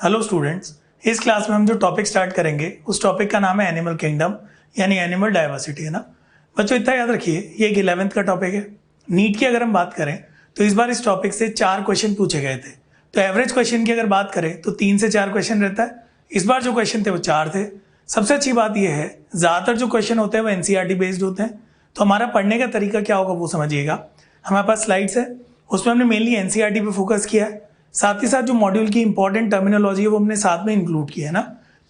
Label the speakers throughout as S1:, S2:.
S1: Hello students, इस class में हम जो टॉपिक स्टार्ट करेंगे उस टॉपिक का नाम है एनिमल किंगडम यानी एनिमल डाइवर्सिटी, है ना। बच्चों इतना याद रखिए, ये एक 11th का टॉपिक है। नीट की अगर हम बात करें तो इस बार इस टॉपिक से 4 क्वेश्चन पूछे गए थे। तो एवरेज क्वेश्चन की अगर बात करें तो 3 से 4 क्वेश्चन रहता है। इस बार जो क्वेश्चन थे वो 4 थे। सबसे अच्छी बात यह है, ज़्यादातर जो क्वेश्चन होते हैं वो एनसीईआरटी बेस्ड होते हैं। तो हमारा पढ़ने का तरीका क्या होगा वो समझिएगा। हमारे पास स्लाइड्स है, उसमें हमने मेनली एनसीईआरटी पे फोकस किया है। साथ ही साथ जो मॉड्यूल की इंपॉर्टेंट टर्मिनोलॉजी है वो हमने साथ में इंक्लूड किया है ना।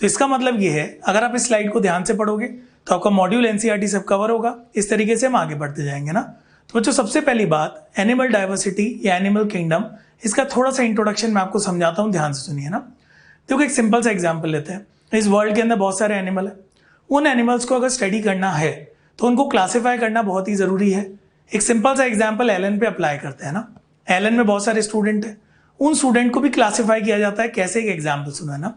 S1: तो इसका मतलब ये है, अगर आप इस स्लाइड को ध्यान से पढ़ोगे तो आपका मॉड्यूल एनसीईआरटी सब कवर होगा। इस तरीके से हम आगे बढ़ते जाएंगे ना। तो बच्चों सबसे पहली बात, एनिमल डाइवर्सिटी या एनिमल किंगडम, इसका थोड़ा सा इंट्रोडक्शन मैं आपको समझाता हूँ, ध्यान से सुनिए ना। देखो एक सिंपल सा एग्जाम्पल लेते हैं। इस वर्ल्ड के अंदर बहुत सारे एनिमल है। उन एनिमल्स को अगर स्टडी करना है तो उनको क्लासीफाई करना बहुत ही जरूरी है। एक सिंपल सा एग्जाम्पल एलन पे अप्लाई करते हैं ना। एलन में बहुत सारे स्टूडेंट है, उन स्टूडेंट को भी क्लासिफाई किया जाता है। कैसे? एक एग्जाम्पल सुना ना।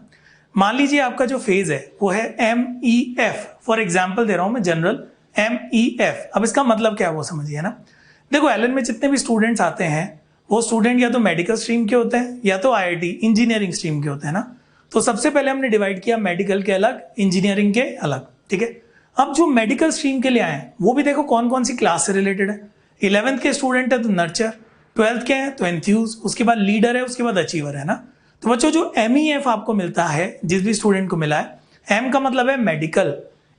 S1: मान लीजिए आपका जो फेज है वो है MEF, फॉर एग्जाम्पल दे रहा हूं मैं, जनरल MEF। अब इसका मतलब क्या है वो समझिए ना। देखो एलन में जितने भी स्टूडेंट्स आते हैं वो स्टूडेंट या तो मेडिकल स्ट्रीम के होते हैं या तो IIT इंजीनियरिंग स्ट्रीम के होते हैं ना। तो सबसे पहले हमने डिवाइड किया मेडिकल के अलग, इंजीनियरिंग के अलग, ठीक है। अब जो मेडिकल स्ट्रीम के लिए आए हैं वो भी देखो कौन कौन सी क्लास से रिलेटेड है। 11th के स्टूडेंट है तो नर्चर, 12th के हैं तो एंथ्यूज, उसके बाद लीडर है, उसके बाद अचीवर है ना। तो बच्चों जो MEF आपको मिलता है, जिस भी स्टूडेंट को मिला है, M का मतलब है मेडिकल,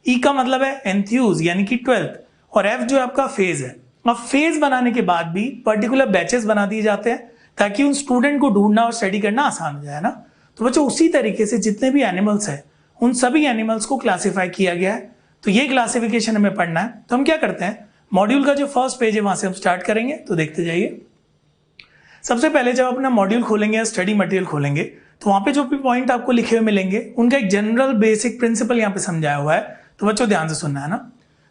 S1: E का मतलब है एंथ्यूज यानी कि 12th, और F जो आपका फेज है। अब फेज बनाने के बाद भी पर्टिकुलर बैचेस बना दिए जाते हैं ताकि उन स्टूडेंट को ढूंढना और स्टडी करना आसान हो जाए ना। तो बच्चों उसी तरीके से जितने भी एनिमल्स है उन सभी एनिमल्स को क्लासीफाई किया गया है। तो ये क्लासिफिकेशन हमें पढ़ना है। तो हम क्या करते हैं, मॉड्यूल का जो फर्स्ट पेज है वहां से हम स्टार्ट करेंगे। तो देखते जाइए। सबसे पहले जब अपना मॉड्यूल खोलेंगे या स्टडी मटेरियल खोलेंगे तो वहां पे जो भी पॉइंट आपको लिखे हुए मिलेंगे उनका एक जनरल बेसिक प्रिंसिपल यहाँ पे समझाया हुआ है। तो बच्चों ध्यान से सुनना है ना।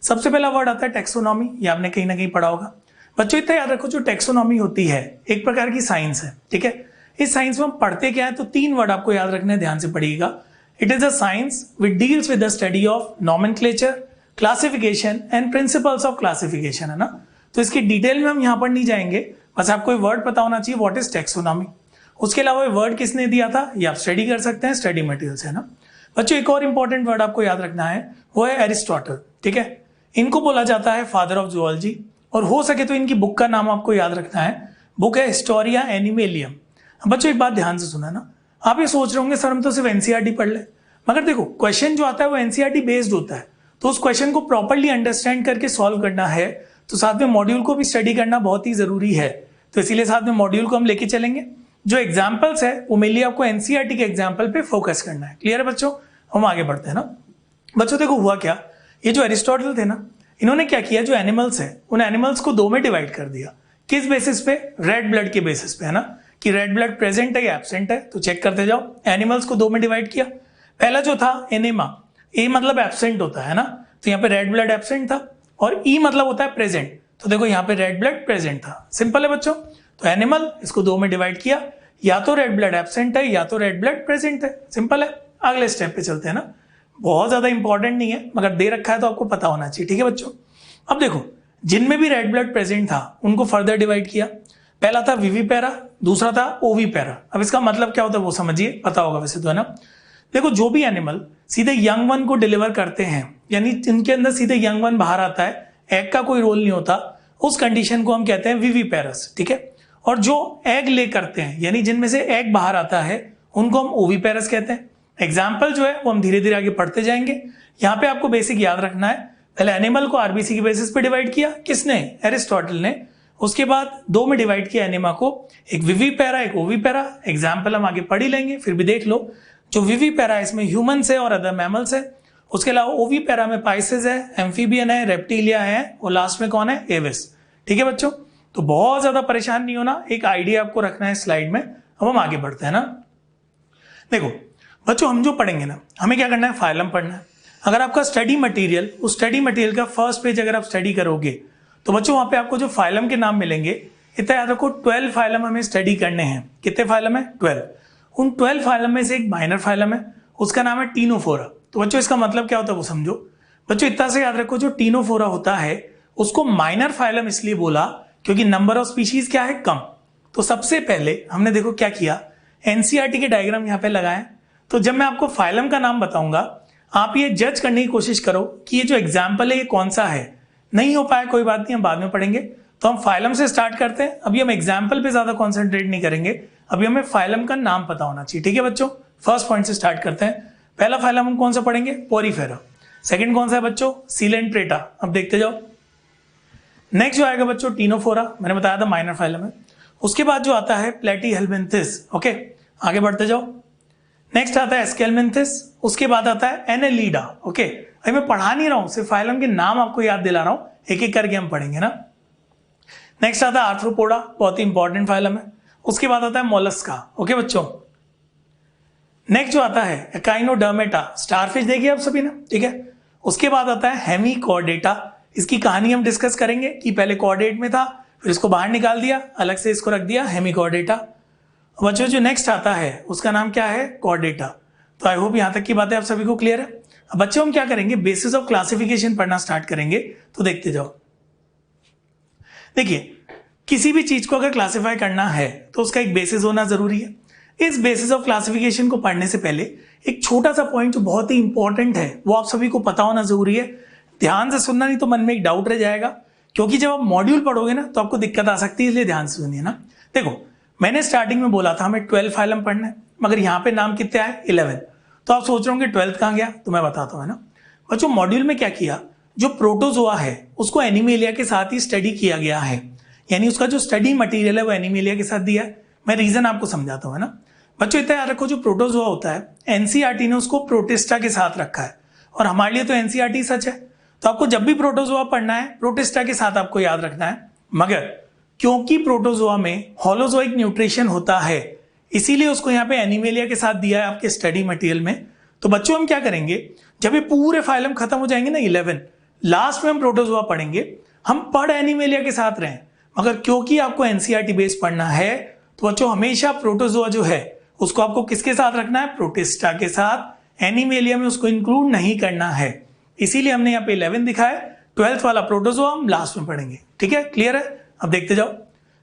S1: सबसे पहला वर्ड आता है टेक्सोनॉमी। ये आपने कहीं ना कहीं पढ़ा होगा। बच्चों इतना याद रखो, जो टेक्सोनॉमी होती है एक प्रकार की साइंस है, ठीक है। इस साइंस में हम पढ़ते क्या है, तो 3 वर्ड आपको याद रखने हैं, ध्यान से पढ़िएगा। It is a science which deals with the study of nomenclature, classification and principles of classification, है ना। तो इसकी डिटेल में हम यहाँ पर नहीं जाएंगे, बस आपको ये वर्ड पता होना चाहिए, व्हाट इज टेक्सोनॉमी। उसके अलावा ये वर्ड किसने दिया था ये आप स्टडी कर सकते हैं स्टडी मटेरियल से, है ना। बच्चों एक और इंपॉर्टेंट वर्ड आपको याद रखना है, वो है एरिस्टोटल, ठीक है। इनको बोला जाता है फादर ऑफ जूलॉजी, और हो सके तो इनकी बुक का नाम आपको याद रखना है। बुक है हिस्टोरिया एनिमेलियम। बच्चों एक बात ध्यान से सुना ना। आप ये सोच रहे होंगे सर हम तो सिर्फ एनसीईआरटी पढ़ ले, मगर देखो क्वेश्चन जो आता है वो एनसीईआरटी बेस्ड होता है। तो उस क्वेश्चन को प्रॉपरली अंडरस्टैंड करके सॉल्व करना है तो साथ में मॉड्यूल को भी स्टडी करना बहुत ही जरूरी है। तो इसीलिए साथ में मॉड्यूल को हम लेके चलेंगे। जो एग्जाम्पल्स है वो मेनली आपको एनसीईआरटी के एग्जाम्पल पे फोकस करना है। क्लियर है बच्चों? हम आगे बढ़ते हैं ना। बच्चों देखो हुआ क्या, ये जो एरिस्टोटल थे ना, इन्होंने क्या किया, जो एनिमल्स है उन एनिमल्स को 2 में डिवाइड कर दिया। किस बेसिस पे? रेड ब्लड के बेसिस पे, है ना, कि रेड ब्लड प्रेजेंट है या एब्सेंट है। तो चेक करते जाओ। एनिमल्स को 2 में डिवाइड किया। पहला जो था एनेमा, ए मतलब एब्सेंट होता है ना, तो यहाँ पे रेड ब्लड एब्सेंट था, और ई मतलब होता है प्रेजेंट। तो देखो यहाँ पे रेड ब्लड प्रेजेंट था। सिंपल है बच्चों। तो एनिमल, इसको 2 में डिवाइड किया, या तो रेड ब्लड एब्सेंट है या तो रेड ब्लड प्रेजेंट है। सिंपल है। अगले स्टेप पे चलते हैं ना। बहुत ज्यादा इंपॉर्टेंट नहीं है, मगर दे रखा है तो आपको पता होना चाहिए, ठीक है बच्चों। अब देखो जिनमें भी रेड ब्लड प्रेजेंट था उनको फर्दर डिवाइड किया। पहला था विविपेरा, दूसरा था ओविपेरा। अब इसका मतलब क्या होता है वो समझिए, पता होगा वैसे तो, है ना। देखो जो भी एनिमल सीधे यंग वन को डिलीवर करते हैं, यानी जिनके अंदर सीधे यंग वन बाहर आता है, एग का कोई रोल नहीं होता, उस कंडीशन को हम कहते हैं विविपेरस, ठीक है। और जो एग ले करते हैं, यानी जिनमें से एग बाहर आता है, उनको हम ओविपेरस कहते हैं। एग्जाम्पल जो है वो हम धीरे धीरे आगे पढ़ते जाएंगे। यहाँ पे आपको बेसिक याद रखना है, पहले एनिमल को आरबीसी के बेसिस पे डिवाइड किया, किसने? एरिस्टोटल ने। उसके बाद 2 में डिवाइड किया एनिमा को, एक विविपेरा एक ओविपेरा। एग्जाम्पल हम आगे पढ़ ही लेंगे, फिर भी देख लो। जो विविपेरा है इसमें ह्यूमंस है और अदर मैमल्स है। उसके अलावा ओविपेरा में पाइसेस है, एम्फीबियन है, रेप्टिलिया है, और लास्ट में कौन है? एविस, ठीक है बच्चों। तो बहुत ज्यादा परेशान नहीं होना, एक आइडिया आपको रखना है स्लाइड में। अब हम आगे बढ़ते हैं ना। देखो बच्चों हम जो पढ़ेंगे ना, हमें क्या करना है, फाइलम पढ़ना है। अगर आपका स्टडी मटेरियल, उस स्टडी मटेरियल का फर्स्ट पेज अगर आप स्टडी करोगे तो बच्चों वहां पे आपको जो फाइलम के नाम मिलेंगे, इतना याद रखो 12 फाइलम हमें स्टडी करने हैं। कितने फाइलम है? 12। उन 12 फाइलम में से एक माइनर फाइलम है, उसका नाम है टीनोफोरा। तो बच्चों इसका मतलब क्या होता है वो समझो। बच्चों इतना से याद रखो, जो टीनोफोरा होता है उसको माइनर फाइलम इसलिए बोला क्योंकि नंबर ऑफ स्पीशीज क्या है? कम। तो सबसे पहले हमने देखो क्या किया, एनसीईआरटी के डायग्राम यहाँ पे लगाएं। तो जब मैं आपको फाइलम का नाम बताऊंगा, आप ये जज करने की कोशिश करो कि ये जो एग्जाम्पल है ये कौन सा है। नहीं हो पाया कोई बात नहीं, हम बाद में पढ़ेंगे। तो हम फाइलम से स्टार्ट करते हैं। अभी हम एग्जाम्पल पे ज्यादा कॉन्सेंट्रेट नहीं करेंगे, अभी हमें फाइलम का नाम पता होना चाहिए। ठीक है बच्चों, फर्स्ट पॉइंट से स्टार्ट करते हैं। पहला फाइलम हम कौन सा पढ़ेंगे? पोरीफेरा। सेकंड कौन सा है बच्चों? सीलेंट्रेटा। अब देखते जाओ। नेक्स्ट जो आएगा बच्चों टीनोफोरा, मैंने बताया था माइनर फाइलम है। उसके बाद जो आता है प्लेटीहेल्मिन्थिस। ओके, आगे बढ़ते जाओ। नेक्स्ट आता है एस्केल्मिन्थिस। उसके बाद आता है एनेलिडा। ओके, अभी मैं पढ़ा नहीं रहा हूं, सिर्फ फाइलम के नाम आपको याद दिला रहा हूं, एक एक करके हम पढ़ेंगे ना। नेक्स्ट आता है आर्थ्रोपोडा, बहुत ही इंपॉर्टेंट फाइलम है। उसके बाद आता है मोलस्का। ओके बच्चों। नेक्स्ट जो आता है एकाइनोडर्मेटा, स्टारफिश देखिए आप सभी ने, ठीक है। उसके बाद आता है हेमीकॉर्डेटा। इसकी कहानी हम डिस्कस करेंगे कि पहले कॉर्डेट में था, फिर इसको बाहर निकाल दिया, अलग से इसको रख दिया हेमीकॉर्डेटा। बच्चों जो नेक्स्ट आता है उसका नाम क्या है? कॉर्डेटा। तो आई होप यहां तक की बातें आप सभी को क्लियर है। अब बच्चों हम क्या करेंगे? बेसिस ऑफ क्लासिफिकेशन पढ़ना स्टार्ट करेंगे। तो देखते जाओ। देखिए, किसी भी चीज को अगर क्लासिफाई करना है तो उसका एक बेसिस होना जरूरी है। इस बेसिस ऑफ क्लासिफिकेशन को पढ़ने से पहले एक छोटा सा पॉइंट जो बहुत ही इंपॉर्टेंट है वो आप सभी को पता होना जरूरी है। ध्यान से सुनना, नहीं तो मन में एक डाउट रह जाएगा, क्योंकि जब आप मॉड्यूल पढ़ोगे ना तो आपको दिक्कत आ सकती है, इसलिए ध्यान से सुनिए ना। देखो, मैंने स्टार्टिंग में बोला था हमें 12 फाइलम पढ़ना है, मगर यहाँ पे नाम कितने आए? 11। तो आप सोच रहे होंगे 12th कहाँ गया? तो मैं बताता हूँ, है ना बच्चों। मॉड्यूल में क्या किया, जो प्रोटोजोआ है उसको एनिमेलिया के साथ ही स्टडी किया गया है, यानी उसका जो स्टडी मटेरियल है वो एनिमेलिया के साथ दिया है। मैं रीजन आपको समझाता हूँ, है ना बच्चों। इतना याद रखो, जो प्रोटोजोआ होता है एनसीईआरटी ने उसको प्रोटिस्टा के साथ रखा है, और हमारे लिए तो एनसीईआरटी सच है। तो आपको जब भी प्रोटोजोआ पढ़ना है प्रोटिस्टा के साथ आपको याद रखना है। मगर क्योंकि प्रोटोजोआ में होलोजोइक न्यूट्रिशन होता है, इसीलिए उसको यहाँ पे एनिमेलिया के साथ दिया है आपके स्टडी मटेरियल में। तो बच्चों हम क्या करेंगे, जब ये पूरे फाइलम खत्म हो जाएंगे ना 11, लास्ट में हम प्रोटोजोआ पढ़ेंगे। हम पढ़ एनिमेलिया के साथ रहें, मगर क्योंकि आपको एनसीईआरटी बेस पढ़ना है तो बच्चों हमेशा प्रोटोजोआ जो है उसको आपको किसके साथ रखना है? प्रोटिस्टा के साथ। एनिमेलिया में उसको इंक्लूड नहीं करना है, इसीलिए हमने यहाँ पे 11 दिखा है। 12th वाला प्रोटोजोआ हम लास्ट में पढ़ेंगे। ठीक है, क्लियर है? अब देखते जाओ।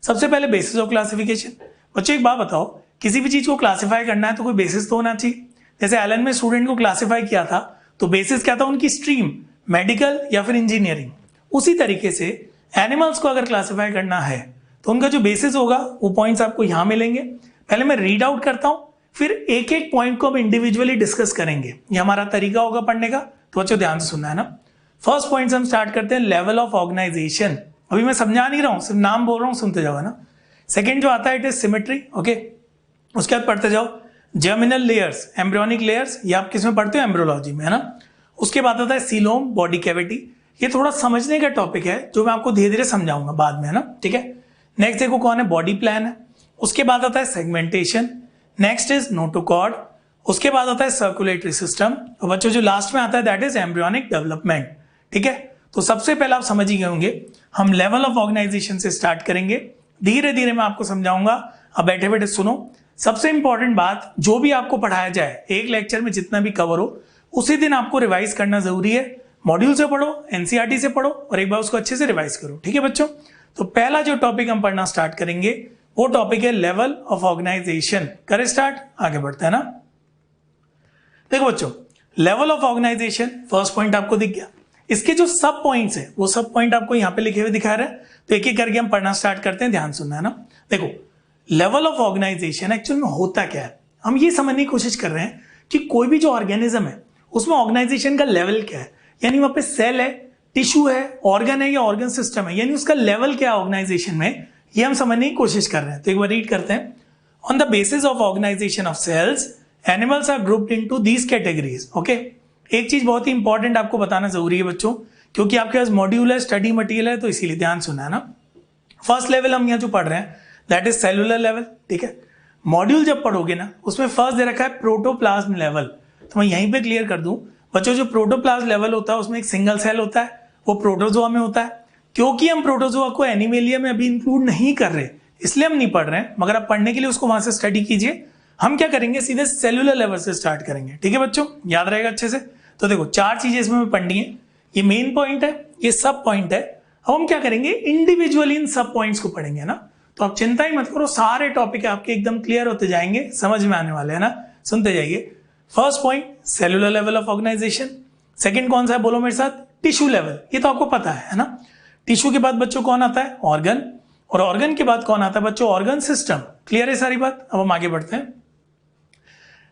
S1: सबसे पहले बेसिस ऑफ क्लासिफिकेशन। बच्चों एक बात बताओ, किसी भी चीज को क्लासिफाई करना है तो कोई बेसिस तो होना चाहिए। जैसे एलन में स्टूडेंट को क्लासिफाई किया था तो बेसिस क्या था? उनकी स्ट्रीम, मेडिकल या फिर इंजीनियरिंग। उसी तरीके से एनिमल्स को अगर क्लासिफाई करना है तो उनका जो बेसिस होगा वो पॉइंट्स आपको यहां मिलेंगे। पहले मैं रीड आउट करता हूं, फिर एक एक पॉइंट को हम इंडिविजुअली डिस्कस करेंगे। ये हमारा तरीका होगा पढ़ने का, तो बच्चों ध्यान से सुनना है ना। फर्स्ट पॉइंट से हम स्टार्ट करते हैं, लेवल ऑफ ऑर्गेनाइजेशन। अभी मैं समझा नहीं रहा हूं, सिर्फ नाम बोल रहा हूं, सुनते जाओ, है ना। सेकंड जो आता है इट इज सिमेट्री। ओके, उसके बाद पढ़ते जाओ जर्मिनल लेयर्स, एम्ब्रियोनिक लेयर्स, ये आप किसमें पढ़ते हो? एम्ब्रियोलॉजी में, है ना। उसके बाद आता है सीलोम, बॉडी कैविटी। ये थोड़ा समझने का टॉपिक है जो मैं आपको धीरे धीरे समझाऊंगा बाद में, है ना, ठीक है। नेक्स्ट देखो कौन है? बॉडी प्लान है। उसके बाद आता है सेगमेंटेशन। Next is notochord. उसके बाद आता है सर्कुलेटरी सिस्टम। और बच्चों जो लास्ट में आता है दैट इज एम्ब्रियोनिक डेवलपमेंट। ठीक है, तो सबसे पहले आप समझ ही गए होंगे, हम लेवल ऑफ ऑर्गेनाइजेशन से स्टार्ट करेंगे, धीरे धीरे मैं आपको समझाऊंगा। अब बैठे बैठे सुनो। सबसे इंपॉर्टेंट बात, जो भी आपको पढ़ाया जाए एक लेक्चर में जितना भी कवर हो, उसी दिन आपको रिवाइज करना जरूरी है। मॉड्यूल से पढ़ो, एनसीईआरटी से पढ़ो, और एक बार उसको अच्छे से रिवाइज करो। ठीक है बच्चों, तो पहला जो टॉपिक हम पढ़ना स्टार्ट करेंगे वो टॉपिक है लेवल ऑफ ऑर्गेनाइजेशन। करें स्टार्ट, आगे बढ़ते हैं ना। देखो बच्चों, level of organisation first point आपको दिख गया। इसके जो सब पॉइंट्स है वो सब पॉइंट आपको यहाँ पे लिखे हुए दिखा रहे हैं, तो एक एक करके हम पढ़ना स्टार्ट करते हैं। ध्यान सुनना है ना। देखो, लेवल ऑफ ऑर्गेनाइजेशन एक्चुअल में होता क्या है, हम ये समझने की कोशिश कर रहे हैं कि कोई भी जो ऑर्गेनिज्म है उसमें ऑर्गेनाइजेशन का लेवल क्या है, यानी वहां पे सेल है, टिश्यू है, ऑर्गन है या ऑर्गन सिस्टम है, यानी उसका लेवल क्या है ऑर्गेनाइजेशन में, ये हम समझने की कोशिश कर रहे हैं। तो एक बार रीड करते हैं। On the basis of organisation of cells, animals are grouped into these categories. Okay, एक चीज बहुत ही इंपॉर्टेंट आपको बताना जरूरी है बच्चों, क्योंकि आपके पास मॉड्यूल है, स्टडी मटेरियल है, तो इसीलिए ध्यान सुना है ना। फर्स्ट लेवल हम यहाँ जो पढ़ रहे हैं दैट इज सेलुलर लेवल। ठीक है, मॉड्यूल जब पढ़ोगे ना उसमें फर्स्ट दे रखा है प्रोटोप्लाज्म लेवल, तो मैं यहीं पे क्लियर कर दूं बच्चों, जो प्रोटोप्लाज्म लेवल होता है उसमें एक सिंगल सेल होता है, वो प्रोटोजोआ में होता है। क्योंकि हम प्रोटोजोआ को एनिमेलिया में अभी इंक्लूड नहीं कर रहे, इसलिए हम नहीं पढ़ रहे हैं, मगर आप पढ़ने के लिए उसको वहां से स्टडी कीजिए। हम क्या करेंगे, सीधे सेलुलर लेवल से स्टार्ट करेंगे। ठीक है बच्चों, याद रहेगा अच्छे से। तो देखो, चार चीजें इसमें पढ़नी है। ये मेन पॉइंट है, ये सब पॉइंट है। अब हम क्या करेंगे, इंडिविजुअली इन सब पॉइंट्स को पढ़ेंगे ना। तो आप चिंता ही मत करो, सारे टॉपिक आपके एकदम क्लियर होते जाएंगे, समझ में आने वाले हैं ना। सुनते जाइए। First point cellular level of organisation. Second कौन सा है बोलो मेरे साथ, टिश्यू लेवल। ये तो आपको पता है ना। टिश्यू के बाद बच्चों कौन आता है, ऑर्गन, और ऑर्गन के बाद कौन आता है बच्चों, ऑर्गन सिस्टम। क्लियर है सारी बात। अब हम आगे बढ़ते हैं।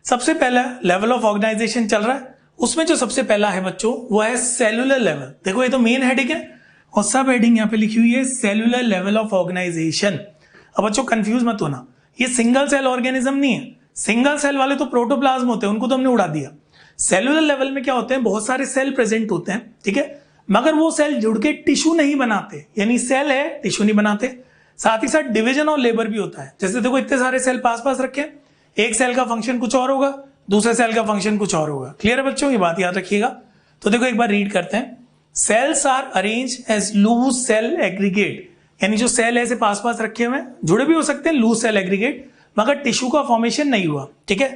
S1: सबसे पहला लेवल ऑफ ऑर्गेनाइजेशन चल रहा है, उसमें जो सबसे पहला है बच्चों वो है सेलुलर लेवल। देखो ये तो मेन हेडिंग है और सब हेडिंग यहाँ पे लिखी हुई है सेलुलर लेवल ऑफ ऑर्गेनाइजेशन। अब बच्चों कंफ्यूज मत होना, ये सिंगल सेल ऑर्गेनिज्म नहीं है। सिंगल सेल वाले तो प्रोटोप्लाज्म होते हैं, उनको तो हमने उड़ा दिया। सेलुलर लेवल में क्या होते हैं, बहुत सारे सेल प्रेजेंट होते हैं, ठीक है, मगर वो सेल जुड़ के टिश्यू नहीं बनाते, यानी सेल है टिश्यू नहीं बनाते। साथ ही साथ डिवीजन और लेबर भी होता है। जैसे देखो इतने सारे सेल पास पास रखे, एक सेल का फंक्शन कुछ और होगा, दूसरे सेल का फंक्शन कुछ और होगा। क्लियर है बच्चों, ये बात याद रखिएगा। तो देखो एक बार रीड करते हैं। Cells are arrange as loose cell aggregate, यानी जो सेल ऐसे पास पास रखे हुए हैं, जुड़े भी हो सकते हैं लूज सेल एग्रीगेट, मगर टिश्यू का फॉर्मेशन नहीं हुआ, ठीक है।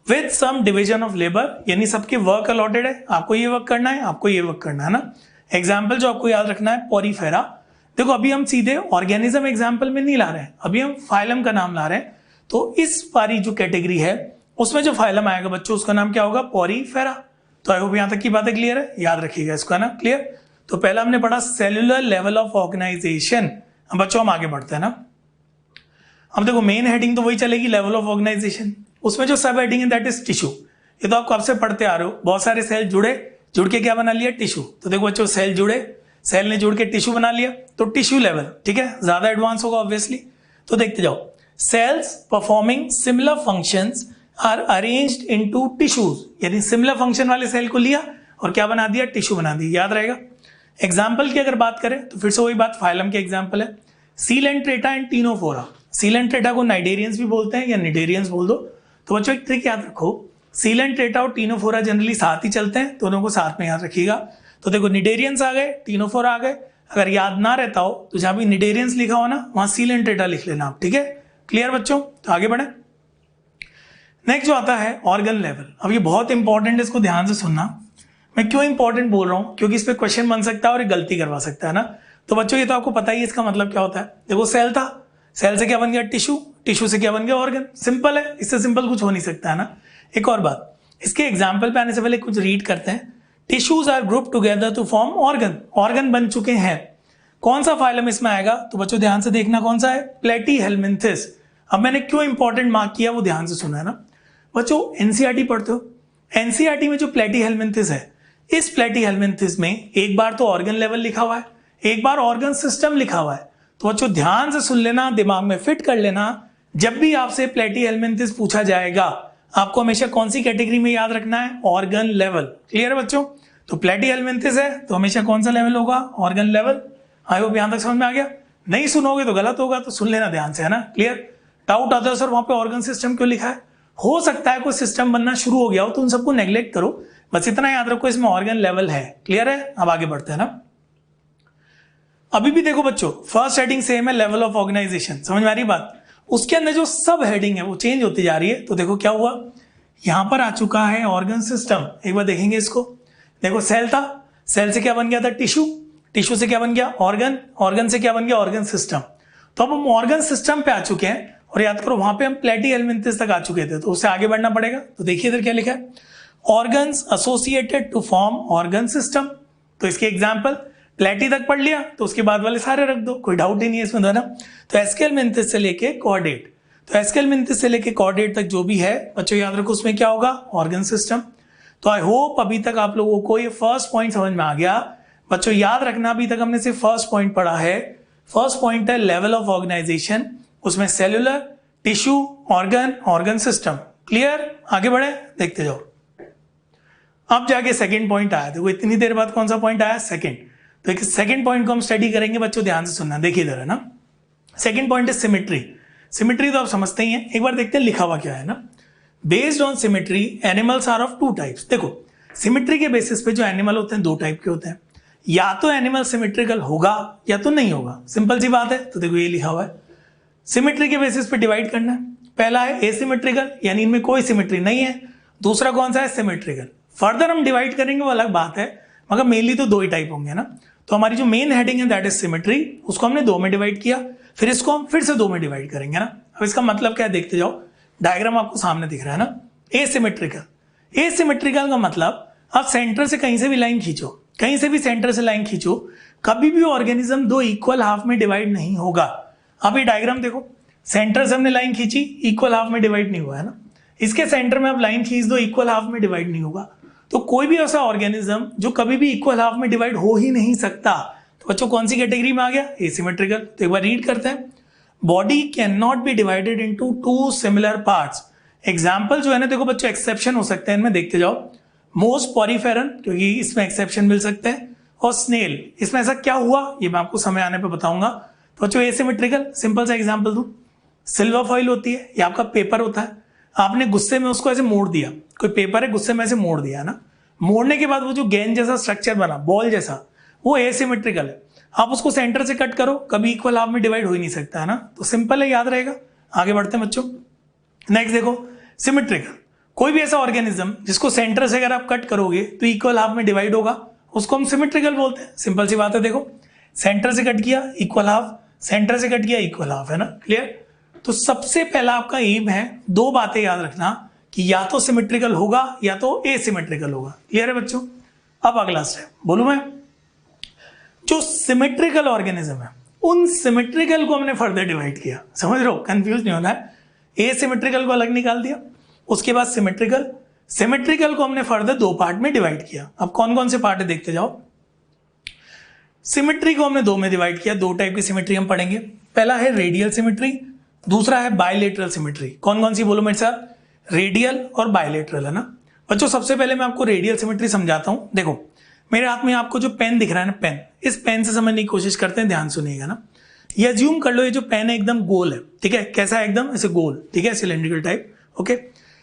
S1: With some division of labour, यानी सबके वर्क अलॉटेड है, आपको ये वर्क करना है, आपको ये वर्क करना है ना। एग्जाम्पल जो आपको याद रखना है पोरीफेरा। देखो अभी हम सीधे ऑर्गेनिज्म एग्जाम्पल में नहीं ला रहे हैं, अभी हम फाइलम का नाम ला रहे हैं। तो इस वाली जो कैटेगरी है उसमें जो फाइलम आएगा बच्चों उसका नाम क्या होगा, पोरीफेरा। तो आई होप यहां तक की बातें क्लियर है, याद रखिएगा इसका ना। क्लियर। तो पहला हमने पढ़ा सेलुलर लेवल ऑफ ऑर्गेनाइजेशन। अब बच्चों हम आगे बढ़ते हैं ना। अब देखो मेन हेडिंग तो वही चलेगी लेवल ऑफ ऑर्गेनाइजेशन, उसमें जो सब हेडिंग है दैट इज टिश्यू। ये तो आप कब से पढ़ते आ रहे हो, बहुत सारे सेल जुड़ के क्या बना लिया, टिश्यू। तो देखो बच्चों सेल जुड़े, सेल ने जुड़ के टिश्यू बना लिया, तो टिश्यू लेवल, ठीक है, ज्यादा एडवांस होगा ऑब्वियसली। तो देखते जाओ। Cells performing similar functions are arranged into tissues, यानी सिमिलर फंक्शन वाले सेल को लिया और क्या बना दिया, टिश्यू बना दिया। याद रहेगा। एग्जाम्पल की अगर बात करें तो फिर से वही बात, फाइलम के एग्जाम्पल है सीलेंट्रेटा एंड टीनोफोरा। सीलेंट्रेटा को नाइडेरियंस भी बोलते हैं या निडेरियंस बोल दो। तो बच्चों एक ट्रिक याद रखो, सीलेंट्रेटा और टीनोफोरा जनरली साथ ही चलते हैं, दोनों को साथ में याद रखिएगा। तो देखो निडेरियंस आ गए, टीनोफोरा आ गए। अगर याद ना रहता हो तो जहां भी निडेरियंस लिखा हो ना वहां सीलेंट्रेटा लिख लेना आप, ठीक है। क्लियर बच्चों। तो आगे बढ़े। नेक्स्ट जो आता है ऑर्गन लेवल। अब ये बहुत इंपॉर्टेंट है, इसको ध्यान से सुनना। मैं क्यों इंपॉर्टेंट बोल रहा हूं, क्योंकि इस पे क्वेश्चन बन सकता है और गलती करवा सकता है ना। तो बच्चों ये तो आपको पता ही है इसका मतलब क्या होता है। देखो सेल था, सेल से क्या बन गया, टिश्यू, टिश्यू से क्या बन गया, ऑर्गन। सिंपल है, इससे सिंपल कुछ हो नहीं सकता है ना। एक और बात, इसके एग्जाम्पल पे आने से पहले कुछ रीड करते हैं। Tissues are group together to form organ, organ बन चुके हैं। कौन सा फाइलम इसमें आएगा, तो बच्चों ध्यान से देखना कौन सा है, प्लेटीहेल्मिन्थिस। अब मैंने क्यों इंपॉर्टेंट मार्क किया वो ध्यान से सुना है ना। बच्चों एनसीईआरटी पढ़ते हो, एनसीईआरटी में जो प्लेटीहेल्मिन्थिस है, इस प्लेटीहेल्मिन्थिस में एक बार तो ऑर्गन लेवल लिखा हुआ है, एक बार ऑर्गन सिस्टम लिखा हुआ है। तो बच्चों ध्यान से सुन लेना, दिमाग में फिट कर लेना। जब भी आपसे प्लेटीहेल्मिन्थिस पूछा जाएगा आपको हमेशा कौन सी कैटेगरी में याद रखना है, ऑर्गन लेवल। क्लियर है बच्चों। तो प्लेटीहेल्मिन्थिस है तो हमेशा कौन सा लेवल होगा, ऑर्गन लेवल। आई होप यहां तक समझ में आ गया। नहीं सुनोगे तो गलत होगा, तो सुन लेना ध्यान से, है ना। क्लियर। डाउट आता है सर वहां पे ऑर्गन सिस्टम क्यों लिखा है, हो सकता है कोई सिस्टम बनना शुरू हो गया हो तो उन सबको नेग्लेक्ट करो, बस इतना याद रखो इसमें ऑर्गन लेवल है। क्लियर है। अब आगे बढ़ते हैं ना। अभी भी देखो बच्चों फर्स्ट हेडिंग सेम है, लेवल ऑफ ऑर्गेनाइजेशन, समझ में आ रही बात। उसके अंदर जो सब हेडिंग है वो चेंज होती जा रही है। तो देखो क्या हुआ, यहां पर आ चुका है ऑर्गन सिस्टम। एक बार देखेंगे इसको। देखो सेल था, सेल से क्या बन गया था, टिश्यू, टिश्यू से क्या बन गया, ऑर्गन, ऑर्गन से क्या बन गया, ऑर्गन सिस्टम। तो अब हम ऑर्गन सिस्टम पे आ चुके हैं और याद करो वहां पे हम प्लेटीहेल्मिन्थिस तक आ चुके थे, तो उससे आगे बढ़ना पड़ेगा। तो देखिए इधर क्या लिखा है, organs associated to form organ system. तो इसके एग्जाम्पल प्लेटी तक पढ़ लिया तो उसके बाद वाले सारे रख दो, कोई डाउट ही नहीं है इसमें, है ना। तो एस्केलमिन्थिस से लेके कॉर्डेट, तो एस्केलमिन्थिस से लेके कॉर्डेट तक जो भी है बच्चों याद रखो उसमें क्या होगा, ऑर्गन सिस्टम। तो आई होप अभी तक आप लोगों को ये फर्स्ट पॉइंट समझ में आ गया। बच्चों याद रखना अभी तक हमने सिर्फ फर्स्ट पॉइंट पढ़ा है। फर्स्ट पॉइंट है लेवल ऑफ ऑर्गेनाइजेशन, उसमें cellular, tissue, organ, organ system. Clear. आगे बढ़े, देखते जाओ। अब जाके सेकंड पॉइंट आया, देखो इतनी देर बाद कौन सा पॉइंट आया, सेकंड। तो एक सेकंड पॉइंट को हम स्टडी करेंगे बच्चों, ध्यान से सुनना। देखिए इधर है ना, सेकंड पॉइंट है सिमेट्री। सिमेट्री तो आप समझते ही हैं, एक बार देखते हैं लिखा हुआ क्या है ना। Based on symmetry animals are of two types. देखो सिमेट्री के बेसिस पे जो एनिमल होते हैं दो टाइप के होते हैं, या तो एनिमल सिमेट्रिकल होगा या तो नहीं होगा, सिंपल सी बात है। तो देखो ये लिखा हुआ है, सिमेट्री के बेसिस पे डिवाइड करना है। पहला है एसिमेट्रिकल, यानी इनमें कोई सिमेट्री नहीं है। दूसरा कौन सा है, सिमेट्रिकल। फर्दर हम डिवाइड करेंगे वो अलग बात है, मगर मेनली तो दो ही टाइप होंगे ना। तो हमारी जो मेन हेडिंग है दैट इज सिमेट्री, उसको हमने 2 में डिवाइड किया, फिर इसको हम फिर से 2 में डिवाइड करेंगे ना। अब इसका मतलब क्या है देखते जाओ, डायग्राम आपको सामने दिख रहा है ना। एसिमेट्रिकल, एसिमेट्रिकल का मतलब आप सेंटर से कहीं से भी लाइन खींचो, कहीं से भी सेंटर से लाइन खींचो, कभी भी ऑर्गेनिज्म 2 इक्वल हाफ में डिवाइड नहीं होगा। अब ये डायग्राम देखो, सेंटर से हमने लाइन खींची, इक्वल हाफ में डिवाइड नहीं हुआ है ना। इसके सेंटर में आप लाइन खींच दो, इक्वल हाफ में डिवाइड नहीं होगा। तो कोई भी ऐसा ऑर्गेनिज्म जो कभी भी इक्वल हाफ में डिवाइड हो ही नहीं सकता, तो बच्चों कौन सी कैटेगरी में आ गया, एसिमेट्रिकल। तो एक बार रीड करते हैं, body can not be divided into 2 similar parts. Example जो है ना, देखो बच्चों एक्सेप्शन हो सकते हैं इनमें, देखते जाओ। मोस्ट पॉरीफेरन, क्योंकि इसमें एक्सेप्शन मिल सकते हैं, और स्नेल। इसमें ऐसा क्या हुआ ये मैं आपको समय आने पे बताऊंगा। तो बच्चों एसिमेट्रिकल, सिंपल सा एग्जांपल दूं, सिल्वर फॉइल होती है, ये आपका पेपर होता है, आपने गुस्से में उसको ऐसे मोड़ दिया, कोई पेपर है गुस्से में ऐसे मोड़ दिया ना, मोड़ने के बाद वो जो गेंद जैसा स्ट्रक्चर बना, बॉल जैसा, वो एसिमेट्रिकल है। आप उसको सेंटर से कट करो, कभी इक्वल हाफ में डिवाइड हो ही नहीं सकता है ना। तो सिंपल है, याद रहेगा। आगे बढ़ते हैं बच्चों। नेक्स्ट देखो, सिमेट्रिकल, कोई भी ऐसा ऑर्गेनिज्म जिसको सेंटर से अगर आप कट करोगे तो इक्वल हाफ में डिवाइड होगा, उसको हम सिमेट्रिकल बोलते हैं। सिंपल सी बात है, देखो सेंटर से कट किया इक्वल हाफ, सेंटर से कट किया इक्वल हाफ, है ना, क्लियर। तो सबसे पहला आपका एम है, 2 बातें याद रखना, कि या तो सिमेट्रिकल होगा या तो एसिमेट्रिकल होगा। क्लियर है बच्चों। अब अगला स्टेप बोलूं मैं, जो सिमेट्रिकल ऑर्गेनिज्म है उन सिमेट्रिकल को हमने फर्दर डिवाइड किया, समझ रहे हो, कंफ्यूज नहीं होना है। एसिमेट्रिकल को अलग निकाल दिया, उसके बाद सिमेट्रिकल, सिमेट्रिकल को हमने फर्दर 2 पार्ट में डिवाइड किया। अब कौन कौन से पार्ट है देखते जाओ। सिमेट्री को हमने 2 में डिवाइड किया, 2 टाइप की सिमेट्री हम पढ़ेंगे। पहला है रेडियल सिमेट्री, दूसरा है बायलेटरल सिमेट्री। कौन कौन सी बोलो मेरे साथ, रेडियल और बायलेटरल, है ना। बच्चों सबसे पहले मैं आपको रेडियल सिमेट्री समझाता हूं। देखो मेरे हाथ में आपको जो पेन दिख रहा है ना, पेन, इस पेन से समझने की कोशिश करते हैं, ध्यान सुनिएगा ना। ये अज्यूम कर लो ये जो पेन है एकदम गोल है, ठीक है, कैसा है, एकदम ऐसे गोल, ठीक है, cylindrical type, okay.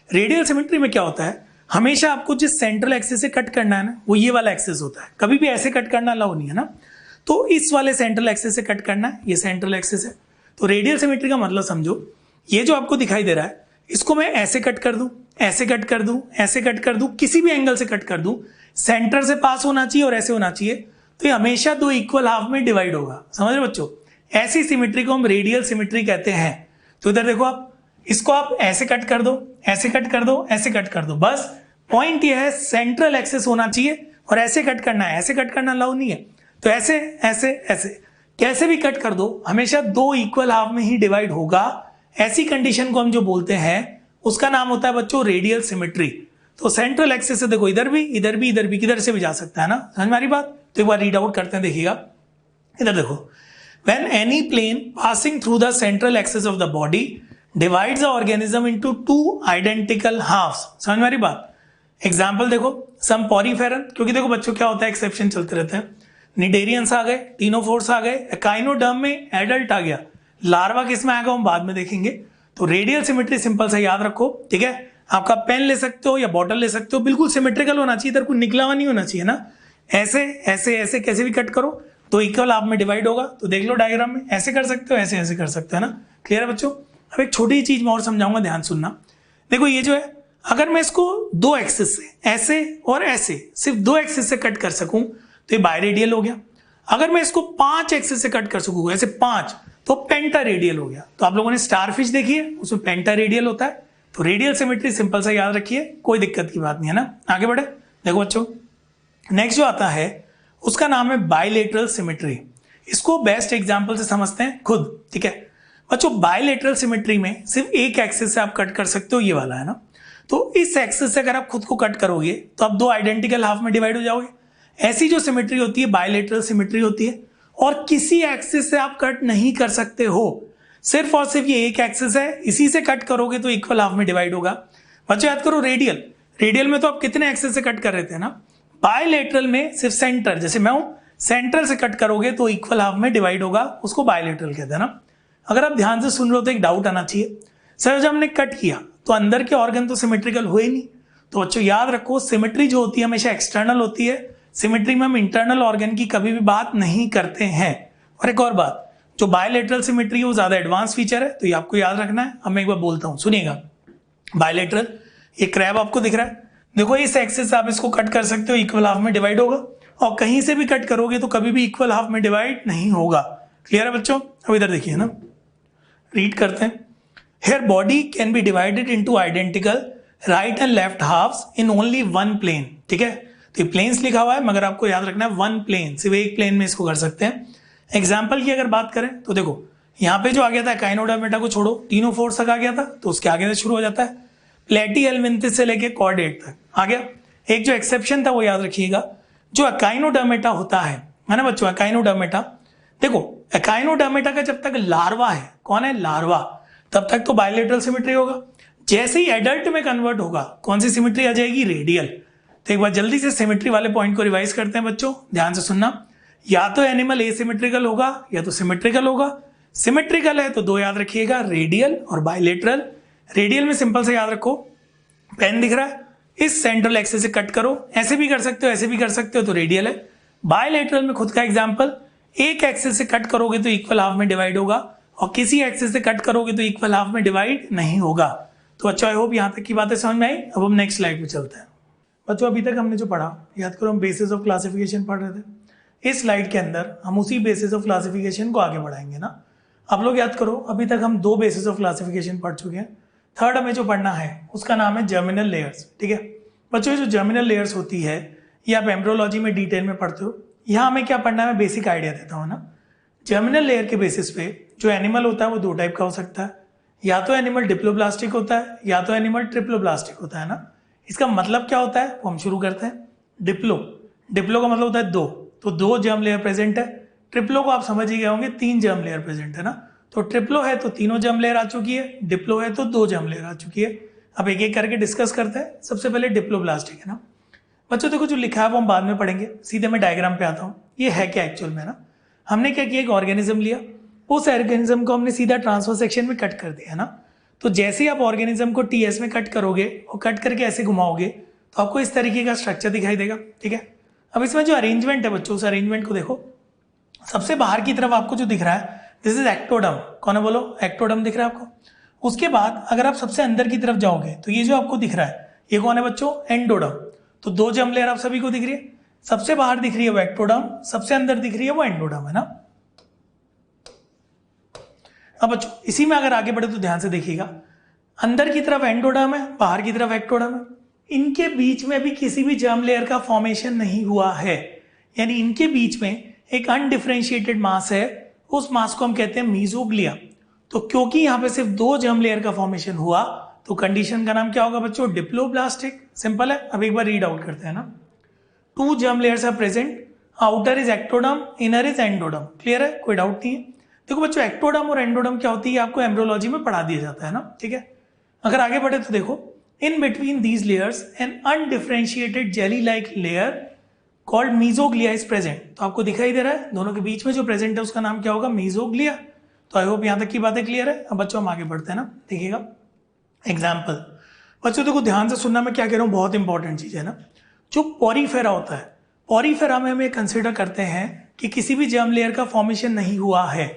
S1: Radial symmetry में क्या होता है, हमेशा आपको जिस सेंट्रल एक्सिस से कट करना है ना, वो ये वाला एक्सिस होता है, कभी भी ऐसे कट करना अलाउ नहीं है ना। तो इस वाले सेंट्रल एक्सिस से कट करना है, ये सेंट्रल एक्सिस है। तो रेडियल सिमेट्री का मतलब समझो, ये जो आपको दिखाई दे रहा है, इसको मैं ऐसे कट कर दूं, ऐसे कट कर दूं, ऐसे कट कर दूं, किसी भी एंगल से कट कर दूं, सेंटर से पास होना चाहिए और ऐसे होना चाहिए, तो ये हमेशा 2 इक्वल हाफ में डिवाइड होगा। समझ रहे बच्चों, ऐसी सिमेट्री को हम रेडियल सिमेट्री कहते हैं। तो इधर देखो आप, इसको आप ऐसे कट कर दो, ऐसे कट कर दो, ऐसे कट कर दो, बस पॉइंट ये है सेंट्रल एक्सिस होना चाहिए और ऐसे कट करना है, ऐसे कट करना अलाउ नहीं है। तो ऐसे ऐसे ऐसे कैसे भी कट कर दो, हमेशा 2 इक्वल हाफ में ही डिवाइड होगा। ऐसी कंडीशन को हम जो बोलते हैं उसका नाम होता है बच्चों रेडियल सिमेट्री। तो सेंट्रल एक्सिस से देखो इधर भी, इधर भी, इधर भी, किधर से भी जा सकता है ना, समझ में आ रही बात। तो एक बार रीड आउट करते हैं, देखिएगा इधर देखो, when any plane passing through the central axis of the body divides the organism into 2 identical halves. समझ में आ रही बात। एग्जाम्पल देखो, सम पॉरीफेरन, क्योंकि देखो बच्चों क्या होता है, एक्सेप्शन चलते रहते हैं। निडेरियंस आ गए, टीनोफोर्स आ गए, एकाइनोडर्म में एडल्ट आ गया, लार्वा किस में आएगा हम बाद में देखेंगे। तो रेडियल सिमेट्री सिंपल सा याद रखो, ठीक है। आपका पेन ले सकते हो या बॉटल ले सकते हो, बिल्कुल सिमेट्रिकल होना चाहिए, इधर कोई निकला हुआ नहीं होना चाहिए ना। ऐसे ऐसे ऐसे कैसे भी कट करो तो इक्वल हाफ में डिवाइड होगा। तो देख लो डायग्राम में, ऐसे कर सकते हो, ऐसे ऐसे कर सकते हो ना। क्लियर है बच्चों। अब एक छोटी चीज मैं और समझाऊंगा, ध्यान सुनना। देखो ये जो है, अगर मैं इसको 2 एक्सिस से ऐसे और ऐसे सिर्फ 2 एक्सिस से कट कर सकूं तो ये बायरेडियल हो गया। अगर मैं इसको 5 एक्सिस से कट कर सकूंगा, ऐसे 5, तो पेंटा रेडियल हो गया। तो आप लोगों ने स्टारफिश देखी है, उसमें पेंटा रेडियल होता है। तो रेडियल सिमेट्री सिंपल सा याद रखिए, कोई दिक्कत की बात नहीं है ना। आगे बढ़े, देखो बच्चों नेक्स्ट जो आता है उसका नाम है बायलेटरल सिमेट्री। इसको बेस्ट एग्जांपल से समझते हैं खुद, ठीक है बच्चों। बायलेटरल सिमेट्री में सिर्फ एक एक्सिस से आप कट कर सकते हो, ये वाला है ना। तो इस एक्सिस से अगर आप खुद को कट करोगे तो आप 2 आइडेंटिकल हाफ में डिवाइड हो जाओगे। ऐसी जो सिमेट्री होती है बायलेटरल सिमेट्री होती है, और किसी एक्सिस से आप कट नहीं कर सकते हो, सिर्फ और सिर्फ ये एक एक्सिस है, इसी से कट करोगे तो इक्वल हाफ में डिवाइड होगा। बच्चों याद करो, रेडियल, रेडियल में तो आप कितने एक्सिस से कट कर रहे थे ना। बायलेटरल में सिर्फ सेंटर, जैसे मैं हूं, सेंटर से कट करोगे तो इक्वल हाफ में डिवाइड होगा, उसको बायलेटरल कहते हैं ना। अगर आप ध्यान से सुन लो तो एक डाउट आना चाहिए, सर जब हमने कट किया तो अंदर के ऑर्गन तो सिमेट्रिकल हुए नहीं। तो बच्चों याद रखो, सिमेट्री जो होती है हमेशा एक्सटर्नल होती है। सिमेट्री में हम इंटरनल ऑर्गन की कभी भी बात नहीं करते हैं। और एक और बात, जो बायलेटरल सिमेट्री है वो ज्यादा एडवांस फीचर है, तो ये आपको याद रखना है। अब मैं एक बार बोलता हूं, सुनिएगा। बायलेटरल, ये क्रैब आपको दिख रहा है, देखो इस एक्सिस से आप इसको कट कर सकते हो, इक्वल हाफ में डिवाइड होगा। और कहीं से भी कट करोगे तो कभी भी इक्वल हाफ में डिवाइड नहीं होगा। क्लियर है बच्चों? अब इधर देखिए ना, रीड करते हैं। Here body can be divided into identical right and left halves in only one plane. ठीक है, तो ये प्लेन्स लिखा हुआ है मगर आपको याद रखना है वन प्लेन, सिर्फ एक प्लेन में इसको कर सकते हैं। एग्जाम्पल की अगर बात करें तो देखो यहाँ पे जो आ गया था काइनोडर्मेटा को छोड़ो, तीनों फोर्स तक आ गया था, तो उसके आगे से शुरू हो जाता है। प्लेटीहेल्मिन्थेस से लेके कॉर्डेट तक आ गया। एक जो एक्सेप्शन था वो याद रखिएगा, जो अकाइनोडर्मेटा होता है ना बच्चों, अकाइनोडर्मेटा, देखो अकाइनोडर्मेटा का जब तक लार्वा है, कौन है लार्वा, तब तक तो बायलेटरल सिमेट्री होगा। जैसे ही एडल्ट में कन्वर्ट होगा कौन सी सिमेट्री आ जाएगी, रेडियल। तो एक बार जल्दी से सिमेट्री वाले पॉइंट को रिवाइज करते हैं बच्चों, ध्यान से सुनना। या तो एनिमल एसिमेट्रिकल होगा या तो सिमेट्रिकल होगा। सिमेट्रिकल है तो दो याद रखिएगा, रेडियल और बायलेटरल। रेडियल में सिंपल से याद रखो, पेन दिख रहा है, इस सेंट्रल एक्सिस से कट करो, ऐसे भी कर सकते हो ऐसे भी कर सकते हो, तो रेडियल है। बायलेटरल में खुद का एग्जांपल, एक एक्सिस से कट करोगे तो इक्वल हाफ में डिवाइड होगा और किसी एक्सिस से कट करोगे तो इक्वल हाफ में डिवाइड नहीं होगा। तो बच्चों आई होप यहाँ तक की बातें समझ में आई। अब हम नेक्स्ट स्लाइड पे चलते हैं। बच्चों अभी तक हमने जो पढ़ा, याद करो हम बेसिस ऑफ क्लासिफिकेशन पढ़ रहे थे। इस स्लाइड के अंदर हम उसी बेसिस ऑफ क्लासिफिकेशन को आगे बढ़ाएंगे ना। आप लोग याद करो अभी तक हम दो बेसिस ऑफ क्लासिफिकेशन पढ़ चुके हैं। थर्ड हमें जो पढ़ना है उसका नाम है जर्मिनल लेयर्स। ठीक है बच्चों, ये जो जर्मिनल लेयर्स होती है ये आप एम्ब्रियोलॉजी में डिटेल में पढ़ते हो। यहाँ हमें क्या पढ़ना है, मैं बेसिक आइडिया देता हूँ ना। जर्मिनल लेयर के बेसिस पे जो एनिमल होता है वो दो टाइप का हो सकता है, या तो एनिमल डिप्लोब्लास्टिक होता है या तो एनिमल ट्रिप्लोब्लास्टिक होता है ना। इसका मतलब क्या होता है वो हम शुरू करते हैं। डिप्लो का मतलब होता है दो, तो दो जर्म लेयर प्रेजेंट है। ट्रिप्लो को आप समझ ही गए होंगे, तीन जर्म लेयर प्रेजेंट है ना। तो ट्रिप्लो है तो तीनों जर्म लेयर आ चुकी है, डिप्लो है तो दो जर्म लेयर आ चुकी है। अब एक एक करके डिस्कस करते हैं। सबसे पहले डिप्लोब्लास्टिक है ना बच्चों, देखो जो लिखा है वो हम बाद में पढ़ेंगे, सीधे मैं डायग्राम पे आता हूँ। ये है क्या एक्चुअल में ना, हमने क्या किया, एक ऑर्गेनिज्म लिया, उस ऑर्गेनिज्म को हमने सीधा ट्रांसफर सेक्शन में कट कर दिया है ना। तो जैसे ही आप ऑर्गेनिज्म को टीएस में कट करोगे और कट करके ऐसे घुमाओगे तो आपको इस तरीके का स्ट्रक्चर दिखाई देगा। ठीक है, अब इसमें जो अरेंजमेंट है बच्चों, उस अरेंजमेंट को देखो। सबसे बाहर की तरफ आपको जो दिख रहा है दिस इज एक्टोडम। कौन है बोलो, एक्टोडम दिख रहा है आपको। उसके बाद अगर आप सबसे अंदर की तरफ जाओगे तो ये जो आपको दिख रहा है ये कौन है बच्चों, एंडोडम। तो दो जर्म लेयर आप सभी को दिख रही है, सबसे बाहर दिख रही है वो एक्टोडम, सबसे अंदर दिख रही है वो एंडोडम है ना। अब बच्चों इसी में अगर आगे बढ़े तो ध्यान से देखिएगा, अंदर की तरफ एंडोडर्म है, बाहर की तरफ एक्टोडर्म है। इनके बीच में भी किसी भी जर्म लेयर का फॉर्मेशन नहीं हुआ है, यानी इनके बीच में एक अनडिफरेंशिएटेड मास है, उस मास को हम कहते हैं मीजोग्लिया। तो क्योंकि यहाँ पे सिर्फ दो जर्म लेयर का फॉर्मेशन हुआ तो कंडीशन का नाम क्या होगा बच्चों, डिप्लोब्लास्टिक। सिंपल है, अब एक बार रीड आउट करते हैं ना। Two germ layers are present, outer is ectoderm, inner is endoderm. Clear है, कोई डाउट नहीं है। देखो बच्चों एक्टोडर्म और एंडोडर्म क्या होती है आपको एम्ब्रियोलॉजी में पढ़ा दिया जाता है ना। ठीक है, अगर आगे बढ़े तो देखो, in between these layers an undifferentiated jelly like layer called mesoglea is present. तो आपको दिखाई दे रहा है दोनों के बीच में जो प्रेजेंट है उसका नाम क्या होगा, मीजोग्लिया। तो आई होप यहाँ तक की बातें क्लियर है। अब बच्चों हम आगे बढ़ते हैं ना, देखिएगा एग्जाम्पल। बच्चों देखो ध्यान से सुनना, मैं क्या कह रहा हूँ, बहुत इंपॉर्टेंट चीज है ना। जो पॉरीफेरा होता है, पॉरीफेरा में हमें कंसिडर करते हैं कि किसी भी जर्म लेयर का फॉर्मेशन नहीं हुआ है।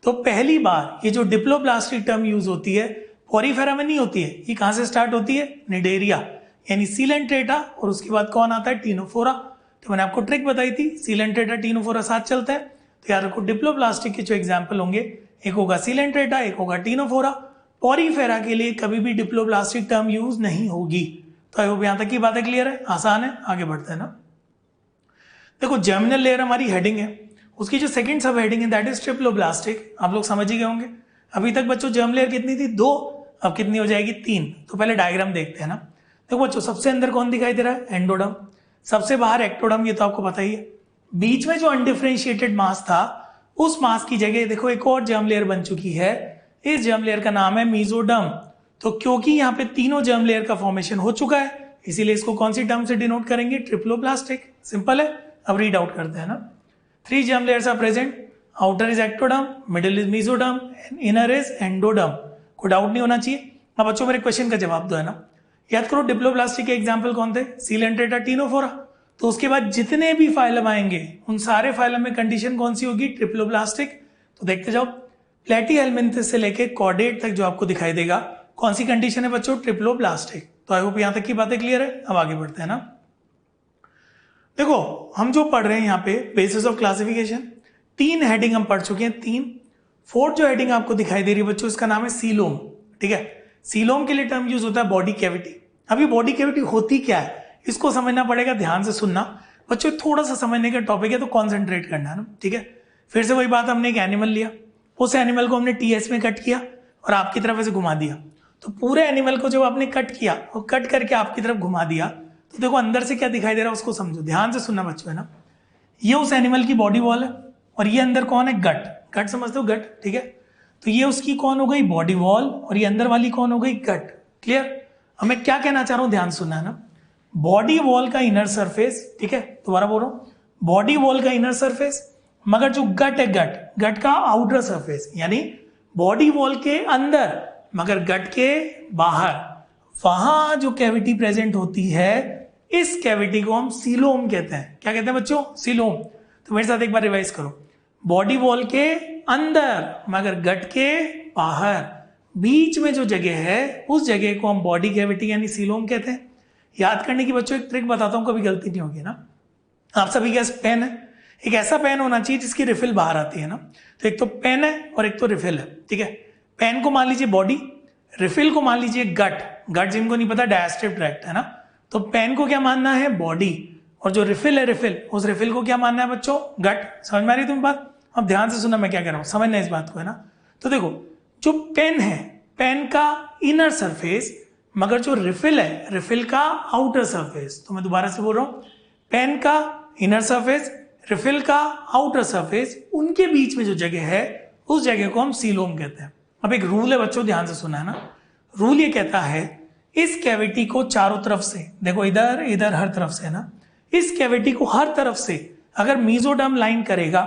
S1: तो पहली बार ये जो डिप्लोब्लास्टिक टर्म यूज होती है पॉरीफेरा में नहीं होती है। ये कहाँ से स्टार्ट होती है, निडेरिया यानी सीलेंट्रेटा, और उसके बाद कौन आता है, टीनोफोरा। तो मैंने आपको ट्रिक बताई थी, सीलेंट्रेटा टीनोफोरा साथ चलता है। तो याद रखो डिप्लोब्लास्टिक के जो एग्जाम्पल होंगे, एक होगा सीलेंट्रेटा, एक होगा टीनोफोरा। पॉरीफेरा के लिए कभी भी डिप्लोब्लास्टिक टर्म यूज नहीं होगी। तो आई होप यहाँ तक की बातें क्लियर है, आसान है। आगे बढ़ते हैं ना। देखो जर्मिनल लेयर हमारी हेडिंग है, उसकी जो सेकंड सब हेडिंग है दैट इज ट्रिप्लोब्लास्टिक। आप लोग समझ ही गए होंगे। अभी तक बच्चों जर्म लेयर कितनी थी, दो, अब कितनी हो जाएगी, तीन। तो पहले डायग्राम देखते हैं ना। देखो बच्चों सबसे अंदर कौन दिखाई दे रहा है, एंडोडम, सबसे बाहर एक्टोडम, ये तो आपको पता ही है। बीच में जो अनडिफरेंशिएटेड मास था उस मास की जगह देखो एक और जर्म लेयर बन चुकी है, इस जर्म लेयर का नाम है मीजोडर्म। तो क्योंकि यहाँ पे तीनों जर्म लेयर का फॉर्मेशन हो चुका है इसीलिए इसको कौन सी टर्म से डिनोट करेंगे, ट्रिप्लोब्लास्टिक। सिंपल है, अब रीड आउट करते हैं ना। Three germ layers are present, outer is ectoderm, middle is mesoderm, inner is endoderm. कोई डाउट नहीं होना चाहिए। अब बच्चों मेरे क्वेश्चन का जवाब दो है ना। याद करो डिप्लोब्लास्टिक के एग्जाम्पल कौन थे, सीलेंट्रेटा, टीनोफोरा। तो उसके बाद जितने भी फाइलम आएंगे उन सारे फाइलम में कंडीशन कौन सी होगी, ट्रिप्लोब्लास्टिक। तो देखते जाओ, प्लेटीहेल्मिन्थेस से लेके कॉर्डेट तक जो आपको दिखाई देगा कौन सी कंडीशन है बच्चों, ट्रिप्लोब्लास्टिक। तो आई होप यहां तक की बातें क्लियर है। अब आगे बढ़ते हैं ना। देखो हम जो पढ़ रहे हैं यहाँ पे बेसिस ऑफ क्लासिफिकेशन, 3 हेडिंग हम पढ़ चुके हैं, 3। फोर्थ जो हेडिंग आपको दिखाई दे रही है बच्चों, इसका नाम है सीलोम। ठीक है, सीलोम के लिए टर्म यूज होता है बॉडी कैविटी। अभी बॉडी कैविटी होती क्या है इसको समझना पड़ेगा, ध्यान से सुनना बच्चों, थोड़ा सा समझने का टॉपिक है तो कॉन्सेंट्रेट करना है ना। ठीक है, फिर से वही बात, हमने एक एनिमल लिया, उस एनिमल को हमने टीएस में कट किया और आपकी तरफ ऐसे घुमा दिया। तो पूरे एनिमल को जब आपने कट किया और कट करके आपकी तरफ घुमा दिया तो देखो अंदर से क्या दिखाई दे रहा है उसको समझो, ध्यान से सुनना बच्चों, है ना। ये उस एनिमल की बॉडी वॉल है और ये अंदर कौन है, गट। गट समझते हो, गट। ठीक है, तो ये उसकी कौन हो गई, बॉडी वॉल, और ये अंदर वाली कौन हो गई, गट। क्लियर। अब मैं क्या कहना चाह रहा हूं, ध्यान सुनना है ना। बॉडी वॉल का इनर सरफेस, ठीक है, दोबारा बोल रहा हूं, बॉडी वॉल का इनर सरफेस, मगर जो गट है, गट का आउटर सरफेस, यानी बॉडी वॉल के अंदर मगर गट के बाहर, वहां जो कैविटी प्रेजेंट होती है, इस कैविटी को हम सीलोम कहते हैं। क्या कहते हैं बच्चों, सीलोम। तो मेरे साथ एक बार रिवाइज करो, बॉडी वॉल के अंदर मगर गट के बाहर, बीच में जो जगह है उस जगह को हम बॉडी कैविटी यानी सीलोम कहते हैं। याद करने की बच्चों एक ट्रिक बताता हूं, कभी गलती नहीं होगी ना। आप सभी के पास पेन है, एक ऐसा पेन होना चाहिए जिसकी रिफिल बाहर आती है ना। तो एक तो पेन है और एक तो रिफिल है। ठीक है, पेन को मान लीजिए बॉडी, रिफिल को मान लीजिए गट। गट जिनको नहीं पता डाइजेस्टिव ट्रैक्ट है ना। तो पेन को क्या मानना है, बॉडी, और जो रिफिल है, रिफिल, उस रिफिल को क्या मानना है बच्चों, गट। समझ में आ रही तुम्हें बात। अब ध्यान से सुनना मैं क्या कह रहा हूं, समझना इस बात को, है ना। तो देखो जो पेन है, पेन का इनर सरफेस, मगर जो रिफिल है, रिफिल का आउटर सरफेस। तो मैं दोबारा से बोल रहा हूं, पेन का इनर सरफेस, रिफिल का आउटर सरफेस, उनके बीच में जो जगह है उस जगह को हम सीलोम कहते हैं। अब एक रूल है बच्चों, ध्यान से सुना है ना। रूल ये कहता है इस कैविटी को चारों तरफ से, देखो इधर इधर हर तरफ से, है ना, इस कैविटी को हर तरफ से अगर मीजोडर्म लाइन करेगा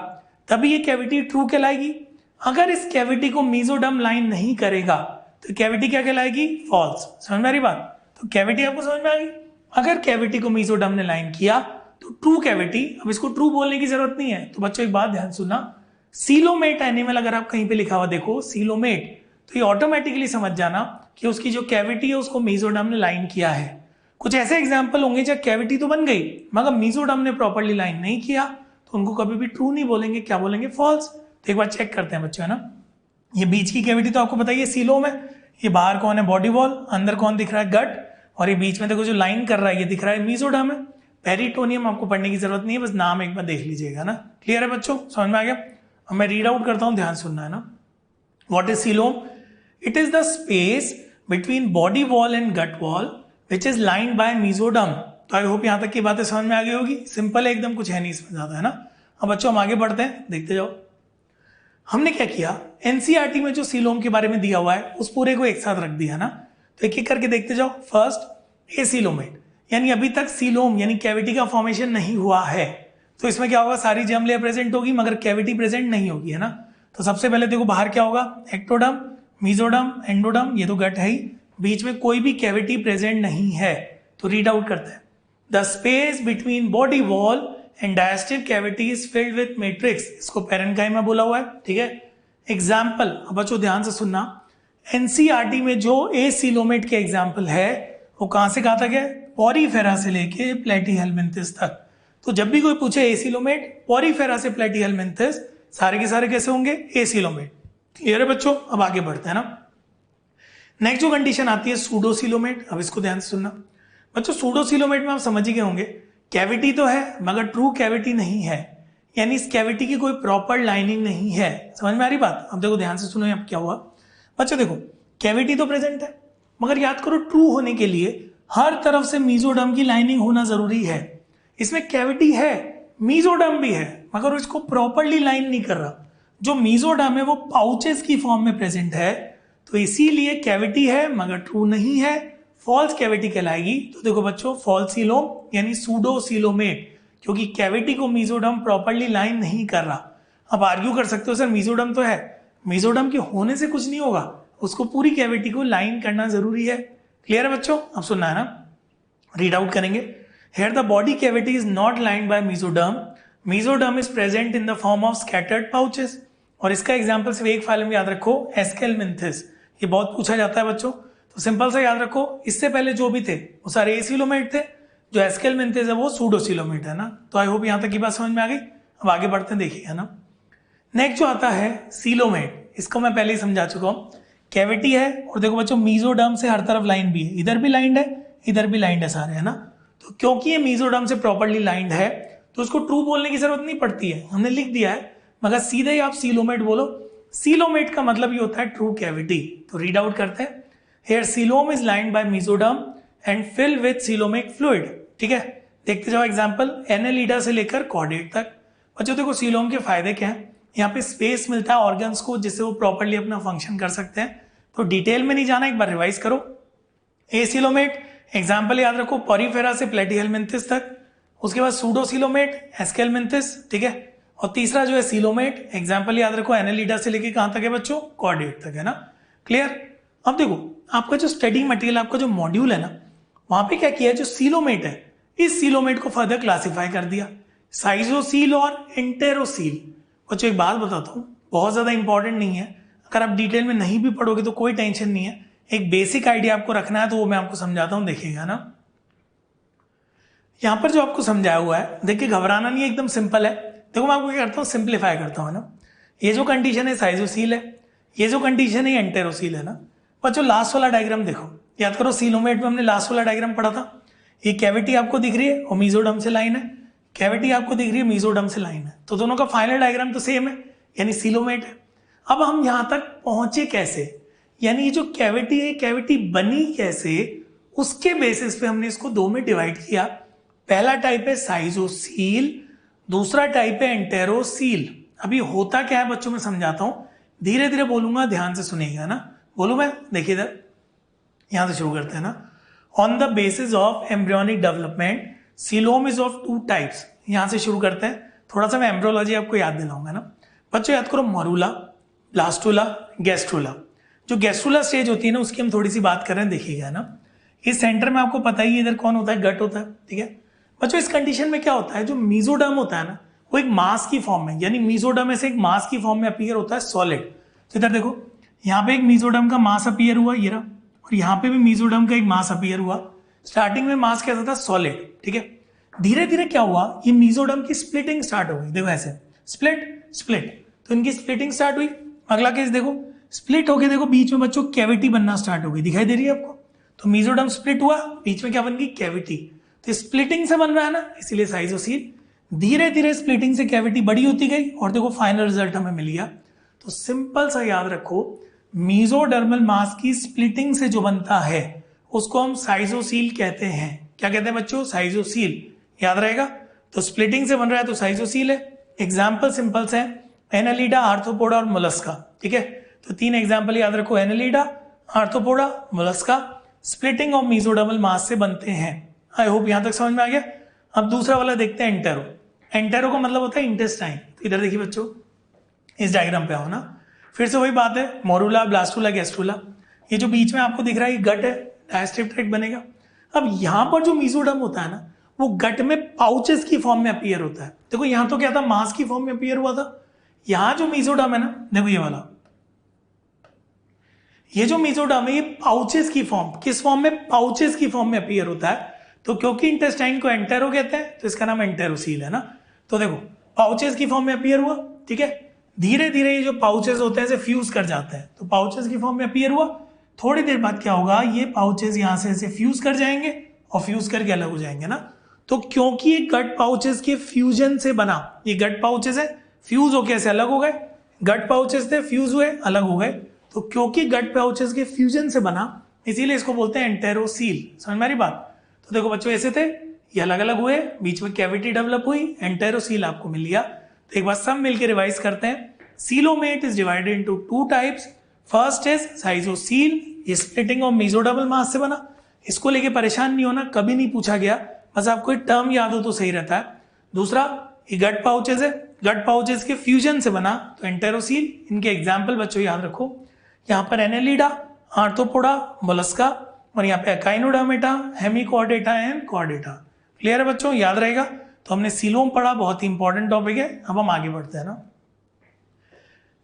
S1: तभी ये कैविटी ट्रू कहलाएगी। अगर इस कैविटी को मीजोडर्म लाइन नहीं करेगा तो कैविटी क्या कहलाएगी, फॉल्स। समझ में आ रही बात। तो कैविटी आपको समझ में आ गई। अगर कैविटी को मीजोडर्म ने लाइन किया तो ट्रू कैविटी। अब इसको ट्रू बोलने की जरूरत नहीं है। तो बच्चों एक बात ध्यान सुनना, सीलोमेट एनिमल अगर आप कहीं पे लिखा हुआ देखो सीलोमेट, तो ये ऑटोमेटिकली समझ जाना कि उसकी जो कैविटी है उसको मीजोडर्म ने लाइन किया है। कुछ ऐसे एग्जाम्पल होंगे जब कैविटी तो बन गई मगर मीजोडर्म ने प्रॉपरली लाइन नहीं किया, तो उनको कभी भी ट्रू नहीं बोलेंगे, क्या बोलेंगे, फॉल्स। तो एक बार चेक करते हैं बच्चों, है ना। ये बीच की कैविटी तो आपको बताइए सीलोम है, ये बाहर कौन है, बॉडी वॉल, अंदर कौन दिख रहा है, गट, और ये बीच में देखो जो लाइन कर रहा है ये दिख रहा है मीजोडर्म है। पेरिटोनियम आपको पढ़ने की जरूरत नहीं है, बस नाम एक बार देख लीजिएगा ना। क्लियर है बच्चों, समझ में आ गया। अब मैं रीड आउट करता हूं, ध्यान सुनना है ना। What is coelom, it is the space between body wall and gut wall which is lined by mesoderm. तो आई होप यहां तक की बातें समझ में आ गई होगी। सिंपल है एकदम, कुछ है नहीं इसमें ज्यादा, है ना। अब बच्चों हम आगे बढ़ते हैं, देखते जाओ। हमने क्या किया, एनसीईआरटी में जो सीलोम के बारे में दिया हुआ है उस पूरे को एक साथ रख दिया ना। तो एक एक करके देखते जाओ। फर्स्ट एसीलोमेट, यानी अभी तक सीलोम यानी कैविटी का फॉर्मेशन नहीं हुआ है। तो इसमें क्या होगा, सारी जर्म लेयर प्रेजेंट होगी मगर कैविटी प्रेजेंट नहीं होगी, है ना। तो सबसे पहले देखो बाहर क्या होगा, एक्टोडर्म, मीजोडर्म, एंडोडर्म, ये तो गट है ही, बीच में कोई भी कैविटी प्रेजेंट नहीं है। तो रीड आउट करते हैं, the space between body wall and digestive cavity is filled with matrix. इसको पेरेन्काइमा बोला हुआ है। ठीक है, एग्जाम्पल, अब बच्चों ध्यान से सुनना, एनसीईआरटी में जो एसीलोमेट के एग्जाम्पल है वो कहां से कहां तक है, पॉरीफेरा से लेके प्लेटीहेलमिन्थिस तक। तो जब भी कोई पूछे एसीलोमेट, पॉरीफेरा से प्लेटीहेलमिन्थिस, सारे के सारे कैसे होंगे, एसीलोमेट। क्लियर है बच्चों। अब आगे बढ़ते हैं ना। नेक्स्ट जो कंडीशन आती है सूडोसीलोमेट। अब इसको ध्यान से सुनना बच्चों, सूडोसीलोमेट में आप समझ ही गए होंगे, कैविटी तो है मगर ट्रू कैविटी नहीं है, यानी इस कैविटी की कोई प्रॉपर लाइनिंग नहीं है। समझ में आ रही बात। अब देखो ध्यान से सुनो अब क्या हुआ बच्चों, देखो कैविटी तो प्रेजेंट है मगर याद करो ट्रू होने के लिए हर तरफ से मीजोडर्म की लाइनिंग होना जरूरी है। इसमें कैविटी है, मीजोडर्म भी है मगर इसको प्रॉपरली लाइन नहीं कर रहा। जो मीजोडर्म है वो पाउचेस की फॉर्म में प्रेजेंट है, तो इसीलिए कैविटी है मगर ट्रू नहीं है, फॉल्स कैविटी कहलाएगी। तो देखो बच्चों, फॉल्सीलोम यानी सूडोसीलोमेट, क्योंकि कैविटी को मीजोडर्म प्रॉपरली लाइन नहीं कर रहा। अब आर्ग्यू कर सकते हो सर मीजोडर्म तो है, मीजोडर्म के होने से कुछ नहीं होगा, उसको पूरी कैविटी को लाइन करना जरूरी है। क्लियर है बच्चों। अब सुनना है ना, रीड आउट करेंगे। Here the body cavity is not lined by mesoderm. Mesoderm is present in the form of scattered pouches. और इसका एग्जाम्पल सिर्फ एक फाइल में याद रखो, एस्केलमिन्थिस। ये बहुत पूछा जाता है बच्चों, तो सिंपल सा याद रखो, इससे पहले जो भी थे वो सारे एसीलोमेट थे, जो एस्केलमेंथिस है वो सूडोसीलोमेट है ना। तो आई होप यहाँ तक की बात समझ में आ गई। अब आगे बढ़ते हैं, देखिए है ना। नेक्स्ट जो आता है सीलोमेट, इसको मैं पहले ही समझा चुका हूँ। कैविटी है और देखो बच्चों मीजोडर्म से हर तरफ लाइन भी है, इधर भी लाइंड है इधर भी लाइंड है सारे, है ना। तो क्योंकि ये मीजोडर्म से प्रॉपरली लाइंड है तो उसको ट्रू बोलने की जरूरत नहीं पड़ती है, हमने लिख दिया है, मगर सीधे ही आप सीलोमेट बोलो। सीलोमेट का मतलब ये होता है ट्रू कैविटी। तो रीड आउट करते हैं, here coelom is lined by mesoderm and fill with coelomic fluid. ठीक है, देखते जाओ एग्जांपल, एनेलिडा से लेकर कॉर्डेट तक। बच्चों देखो सीलोम के फायदे क्या हैं, यहाँ पे स्पेस मिलता है ऑर्गन्स को जिससे वो प्रॉपरली अपना फंक्शन कर सकते हैं। तो डिटेल में नहीं जाना, एक बार रिवाइज करो। एसीलोमेट एग्जाम्पल याद रखो, पॉरीफेरा से प्लेटिहेलमिन्थिस तक, उसके बाद सूडोसीलोमेट एस्केलमिन्थिस, ठीक है। और तीसरा जो है सीलोमेट, एग्जाम्पल याद रखो एनेलिडा से लेके कहां तक है बच्चों, कॉर्डेट तक, है ना। क्लियर। अब देखो आपका जो स्टडी मटेरियल, आपका जो मॉड्यूल है ना, वहां पे क्या किया है, जो सीलोमेट है इस सीलोमेट को फर्दर क्लासिफाई कर दिया, साइजोसील और एंटेरोसील। बच्चों एक बात बताता हूँ, बहुत ज्यादा इंपॉर्टेंट नहीं है, अगर आप डिटेल में नहीं भी पढ़ोगे तो कोई टेंशन नहीं है, एक बेसिक आइडिया आपको रखना है तो वो मैं आपको समझाता हूँ, देखिएगा ना। यहां पर जो आपको समझाया हुआ है, देखिए घबराना नहीं है, एकदम सिंपल है। देखो मैं आपको क्या करता हूँ, सिंप्लीफाई करता हूँ ना। ये जो कंडीशन है साइजोसील है, ये जो कंडीशन है एंटेरोसील है ना। बच्चों लास्ट वाला डायग्राम देखो, याद करो सीलोमेट में हमने लास्ट वाला डायग्राम पढ़ा था। ये कैविटी आपको दिख रही है और मीजोडर्म से लाइन है, कैविटी आपको दिख रही है मीजोडर्म से लाइन है, तो दोनों का फाइनल डायग्राम तो सेम है, यानी सीलोमेट है। अब हम यहां तक पहुंचे कैसे, यानी ये जो कैविटी है, कैविटी बनी कैसे, उसके बेसिस पे हमने इसको दो में डिवाइड किया। पहला टाइप है साइजोसील, दूसरा टाइप है एंटेरोसील। अभी होता क्या है बच्चों, मैं समझाता हूं, धीरे धीरे बोलूंगा, ध्यान से सुनिएगा ना। बोलू मैं, देखिए इधर, यहां से शुरू करते हैं ना। On the basis of embryonic development coelom is of two types. यहां से शुरू करते हैं, थोड़ा सा मैं एम्ब्रियोलॉजी आपको याद दिलाऊंगा ना। बच्चों याद करो, मरूला, ब्लास्टुला, गैस्ट्रुला। जो गैस्ट्रुला स्टेज होती है ना, उसकी हम थोड़ी सी बात कर रहे हैं, देखिएगा ना। इस सेंटर में आपको पता ही है इधर कौन होता है, गट होता है, ठीक है। बच्चों इस कंडीशन में क्या होता है, जो मीजोडर्म होता है ना, वो एक मास की फॉर्म में, यानी मीजोडर्म में से एक मास की फॉर्म में अपीयर होता है सॉलिड। तो इधर देखो, यहाँ पे एक मीजोडर्म का मास अपीयर हुआ, ये रहा, और यहाँ पे भी मीजोडर्म का एक मास अपीयर हुआ। स्टार्टिंग में मास कैसा था, सॉलिड, ठीक है। धीरे धीरे क्या हुआ, ये मीजोडर्म की स्प्लिटिंग स्टार्ट हो गई, देखो ऐसे स्प्लिट स्प्लिट, तो इनकी स्प्लिटिंग स्टार्ट हुई। अगला केस देखो, स्प्लिट होके देखो बीच में बच्चों कैविटी बनना स्टार्ट हो गई, दिखाई दे रही है आपको। तो मीजोडर्म स्प्लिट हुआ, बीच में क्या बन गई, कैविटी। तो स्प्लिटिंग से बन रहा है ना, इसीलिए साइजोसील। धीरे धीरे स्प्लिटिंग से कैविटी बड़ी होती गई और देखो फाइनल रिजल्ट हमें मिल गया। तो सिंपल सा याद रखो, मीजोडर्मल मास की स्प्लिटिंग से जो बनता है उसको हम साइजोसील कहते हैं। क्या कहते हैं बच्चों, साइजोसील, याद रहेगा। तो स्प्लिटिंग से बन रहा है तो साइजोसील है। एग्जाम्पल सिंपल से एनालिडा, आर्थ्रोपोडा और मोलस्का, ठीक है। तो तीन एग्जाम्पल याद रखो, Annelida, Arthropoda, Mollusca, splitting of mesodermal mass से बनते हैं। आई होप यहां तक समझ में आ गया। अब दूसरा वाला देखते हैं, एंटेरो। एंटेरो का मतलब होता है इंटेस्टाइन। तो इधर देखिए बच्चों, इस डायग्राम पे आओ ना, फिर से वही बात है, मोरूला, ब्लास्टुला, गैस्ट्रुला। ये जो बीच में आपको दिख रहा है ये गट है, डायस्टेप ट्रैक्ट बनेगा। अब यहां पर जो मीजोडर्म होता है ना, वो गट में पाउचेस की फॉर्म में अपीयर होता है। देखो यहां तो क्या था, मास की फॉर्म में अपीयर हुआ था। यहां जो मीजोडर्म है ना, देखो ये वाला, ये जो मीजोडर्म है ये पाउचेस की फॉर्म, किस फॉर्म में, पाउचेस की फॉर्म में अपीयर होता है। तो क्योंकि इंटेस्टाइन को एंटेरो कहते हैं तो इसका नाम एंटेरोसील है ना। तो देखो पाउचेस की फॉर्म में अपीयर हुआ, ठीक है। धीरे धीरे ये जो पाउचेस होते हैं फ्यूज कर जाते हैं, तो पाउचेस की फॉर्म में अपीयर हुआ। थोड़ी देर बाद क्या होगा, ये पाउचेस यहां से ऐसे फ्यूज कर जाएंगे और फ्यूज करके अलग हो जाएंगे ना। तो क्योंकि ये गट पाउचेस के फ्यूजन से बना, ये गट पाउचेस है, फ्यूज होके ऐसे अलग हो गए, गट पाउचेस थे, फ्यूज हुए, अलग हो गए। तो क्योंकि गट पाउचेस के फ्यूजन से बना, इसीलिए इसको बोलते हैं एंटेरोसील। समझ में आ रही बात। तो देखो बच्चों ऐसे थे, ये अलग अलग हुए, बीच में कैविटी डेवलप हुई, एंटेरोसील आपको मिल गया। तो एक बार सब मिलकर रिवाइज करते हैं। Coelomate is divided into two types. First is साइजोसील, ये स्प्लिटिंग ऑफ मीजोडर्मल मास से बना। इसको लेके परेशान नहीं होना, कभी नहीं पूछा गया, बस आपको एक टर्म याद हो तो सही रहता है। दूसरा ये गट पाउचेस है, गट पाउचेस के फ्यूजन से बना, तो एंटेरोसील। इनके एग्जाम्पल बच्चों याद रखो, यहाँ पर एनेलिडा, आर्थ्रोपोडा, मोलस्का, और यहाँ पे echinodermata, Hemichordata and Chordata. Clear है बच्चों, याद रहेगा। तो हमने सीलोम पढ़ा, बहुत ही इंपॉर्टेंट टॉपिक है। अब हम आगे बढ़ते हैं ना।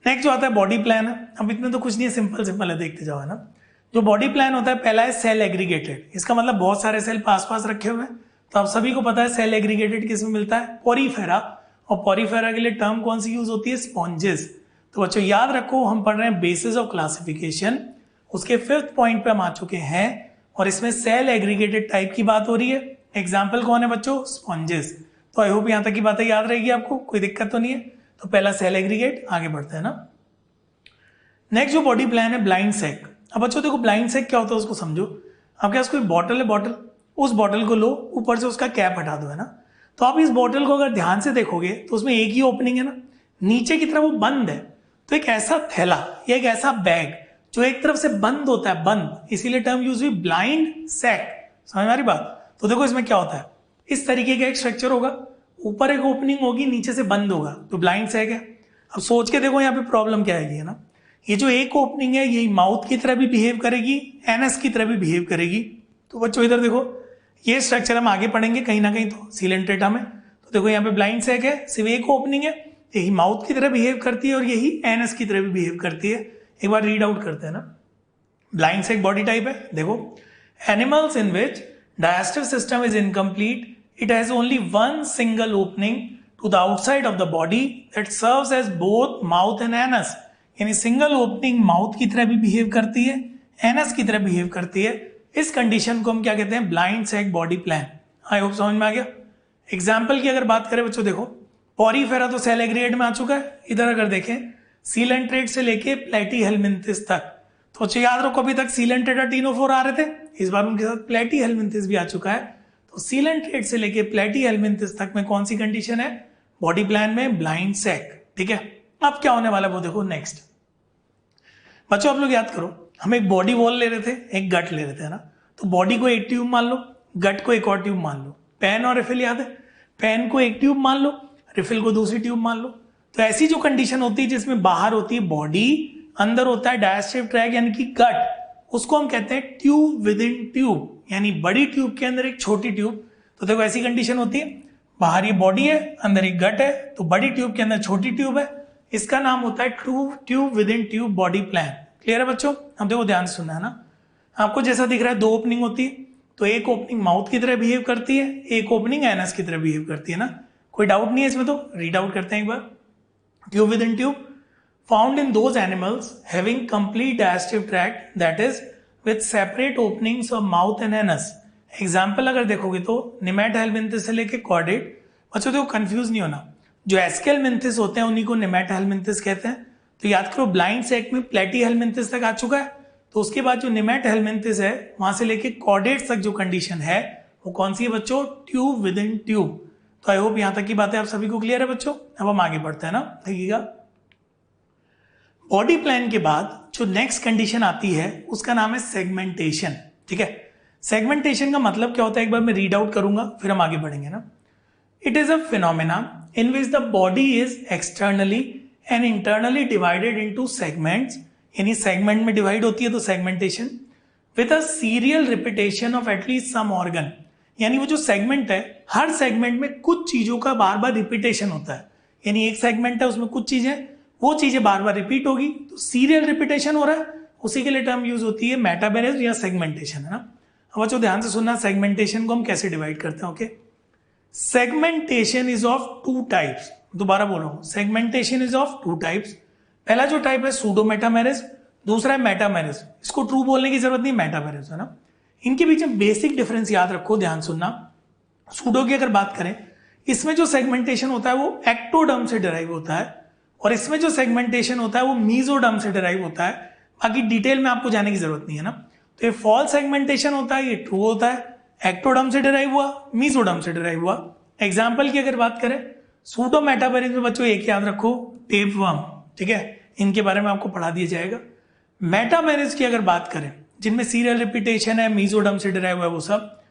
S1: नेक्स्ट जो आता है बॉडी प्लान है। अब इतने तो कुछ नहीं है, सिंपल सिंपल है, देखते जाओ है ना। जो बॉडी प्लान होता है, पहला है सेल एग्रीगेटेड। इसका मतलब बहुत सारे सेल पास पास रखे हुए हैं, तो आप सभी को पता है सेल एग्रीगेटेड किस में मिलता है, पोरीफेरा, और पोरीफेरा के लिए टर्म कौन सी यूज होती है, स्पॉन्जेस। तो बच्चों याद रखो हम पढ़ रहे हैं बेसिस ऑफ क्लासिफिकेशन, उसके 5th पॉइंट पे हम आ चुके हैं और इसमें सेल एग्रीगेटेड टाइप की बात हो रही है। एग्जाम्पल कौन है बच्चों, स्पॉन्जेस। तो आई होप यहां तक की बातें याद रहेगी आपको, कोई दिक्कत तो नहीं है। तो पहला सेल एग्रीगेट, आगे बढ़ते हैं ना। नेक्स्ट जो बॉडी प्लान है ब्लाइंड सैक। अब बच्चों देखो ब्लाइंड सैक क्या होता है उसको समझो। आपके पास कोई बॉटल है, बॉटल, उस बॉटल को लो, ऊपर से उसका कैप हटा दो, है ना। तो आप इस बॉटल को अगर ध्यान से देखोगे तो उसमें एक ही ओपनिंग है ना, नीचे की तरफ वो बंद है। तो एक ऐसा थैला या एक ऐसा बैग जो एक तरफ से बंद होता है, बंद, इसीलिए टर्म यूज हुई ब्लाइंड सैक। समझ में आ रही बात। तो देखो इसमें क्या होता है, इस तरीके का एक स्ट्रक्चर होगा, ऊपर एक ओपनिंग होगी, नीचे से बंद होगा, तो ब्लाइंड सैक है। अब सोच के देखो यहाँ पे प्रॉब्लम क्या आएगी, है ना। ये जो एक ओपनिंग है यही माउथ की तरह भी बिहेव करेगी, एनएस की तरह भी बिहेव करेगी। तो बच्चों इधर देखो, ये स्ट्रक्चर हम आगे पढ़ेंगे कहीं ना कहीं तो सीलेंट्रेटा में। तो देखो यहाँ पे ब्लाइंड सैक है, सिर्फ एक ओपनिंग है, यही माउथ की तरह बिहेव करती है और यही एनएस की तरह भी बिहेव करती है। एक बार रीड आउट करते हैं ना। ब्लाइंड सैक बॉडी टाइप है, देखो animals in which digestive system is incomplete, it has only one single opening to the outside of the body that serves as both mouth and anus। यानी single opening mouth की तरह भी behave करती है, anus की तरह behave करती है। इस कंडीशन को हम क्या कहते हैं, blind sac body plan. I hope समझ में आ गया। एग्जाम्पल की अगर बात करें बच्चों, देखो पोरीफेरा तो सेल एग्रीगेट में आ चुका है। इधर अगर देखें सीलेंट्रेट से लेके प्लेटीहेल्मिन्थिस तक, तो बच्चों याद रखो अभी तक सीलेंट्रेटा टीनोफोर आ रहे थे, इस बार उनके साथ प्लेटीहेल्मिन्थिस भी आ चुका है। तो सीलेंट्रेट से लेके प्लेटीहेल्मिन्थिस तक में कौन सी कंडीशन है, बॉडी प्लान में ब्लाइंड सैक। ठीक है, अब क्या होने वाला है वो देखो नेक्स्ट। बच्चों आप लोग याद करो, हम एक बॉडी वॉल ले रहे थे, एक गट ले रहे थे, है ना। तो बॉडी को एक ट्यूब मान लो, गट को एक और ट्यूब मान लो। पेन और रिफिल याद है, पेन को एक ट्यूब मान लो, रिफिल को दूसरी ट्यूब मान लो। तो ऐसी जो कंडीशन होती है जिसमें बाहर होती है बॉडी, अंदर होता है डाइजेस्टिव ट्रैक्ट यानी कि गट, उसको हम कहते हैं ट्यूब विद इन ट्यूब, यानी बड़ी ट्यूब के अंदर एक छोटी ट्यूब। तो देखो ऐसी कंडीशन होती है, बाहर ये बॉडी है, अंदर एक गट है, तो बड़ी ट्यूब के अंदर छोटी ट्यूब है, इसका नाम होता है tube within tube body plan. Clear है बच्चों। अब देखो ध्यान से सुनना है ना। आपको जैसा दिख रहा है दो ओपनिंग होती है, तो एक ओपनिंग माउथ की तरह बिहेव करती है, एक ओपनिंग एनस की तरह बिहेव करती है ना। कोई डाउट नहीं है इसमें, तो रीड आउट करते हैं एक बार। Tube within tube found in those animals having complete digestive tract that is with separate openings of mouth and anus. Example अगर देखोगे तो निमेटहेल्मिन्थिस से लेके कॉर्डेट। बच्चों देखो कंफ्यूज नहीं होना, जो एस्केलमिन्थिस होते हैं उन्हीं को निमेटहेल्मिन्थिस कहते हैं। तो याद करो ब्लाइंड सैक में प्लेटीहेल्मिन्थिस तक आ चुका है, तो उसके बाद जो निमेटहेल्मिन्थिस है वहां से लेके कॉर्डेट तक जो कंडीशन है वो कौन सी है बच्चों, ट्यूब विद इन ट्यूब। तो आई होप यहां तक की बातें आप सभी को क्लियर है बच्चों। अब हम आगे बढ़ते हैं ना, देखिएगा। बॉडी प्लान के बाद जो नेक्स्ट कंडीशन आती है उसका नाम है सेगमेंटेशन। ठीक है, सेगमेंटेशन का मतलब क्या होता है एक बार मैं रीड आउट करूंगा फिर हम आगे बढ़ेंगे ना। It is a phenomena in which the body is externally and internally divided into segments, यानी सेगमेंट में डिवाइड होती है तो segmentation, with a serial repetition of at least some organ. यानी वो जो सेगमेंट है, हर सेगमेंट में कुछ चीजों का बार बार रिपीटेशन होता है, यानी एक सेगमेंट है उसमें कुछ चीजें, वो चीजें बार बार रिपीट होगी, तो सीरियल रिपीटेशन हो रहा है, उसी के लिए टर्म यूज होती है मेटाबेरेज या सेगमेंटेशन, है ना। अब बच्चों ध्यान से सुनना, सेगमेंटेशन को हम कैसे डिवाइड करते हैं। Okay, segmentation is of two types. दोबारा बोल रहा हूं, segmentation is of two types. पहला जो टाइप है सूडो मेटामेरेज, दूसरा है मेटामेरेज। इसको ट्रू बोलने की जरूरत नहीं, मेटामेरेज, है ना। इनके बीच में बेसिक डिफरेंस याद रखो, ध्यान सुनना। सूडो की अगर बात करें, इसमें जो सेगमेंटेशन होता है वो एक्टोडर्म से डिराइव होता है, और इसमें जो सेगमेंटेशन होता है वो मीजोडर्म से डिराइव होता है। बाकी डिटेल में आपको जाने की जरूरत नहीं है ना। तो ये फॉल्स सेगमेंटेशन होता है, ये ट्रू होता है। एक्टोडर्म से डिराइव हुआ, मीजोडर्म से डिराइव हुआ। एग्जाम्पल की अगर बात करें, सूडो मेटामेरेज में बच्चों एक याद रखो, टेपवर्म। ठीक है, इनके बारे में आपको पढ़ा दिया जाएगा। मेटामेरेज की अगर बात करें, जिनमें सीरियल रिपीटेशन है, मीजोडर्म से डिराइव हुआ है वो सब,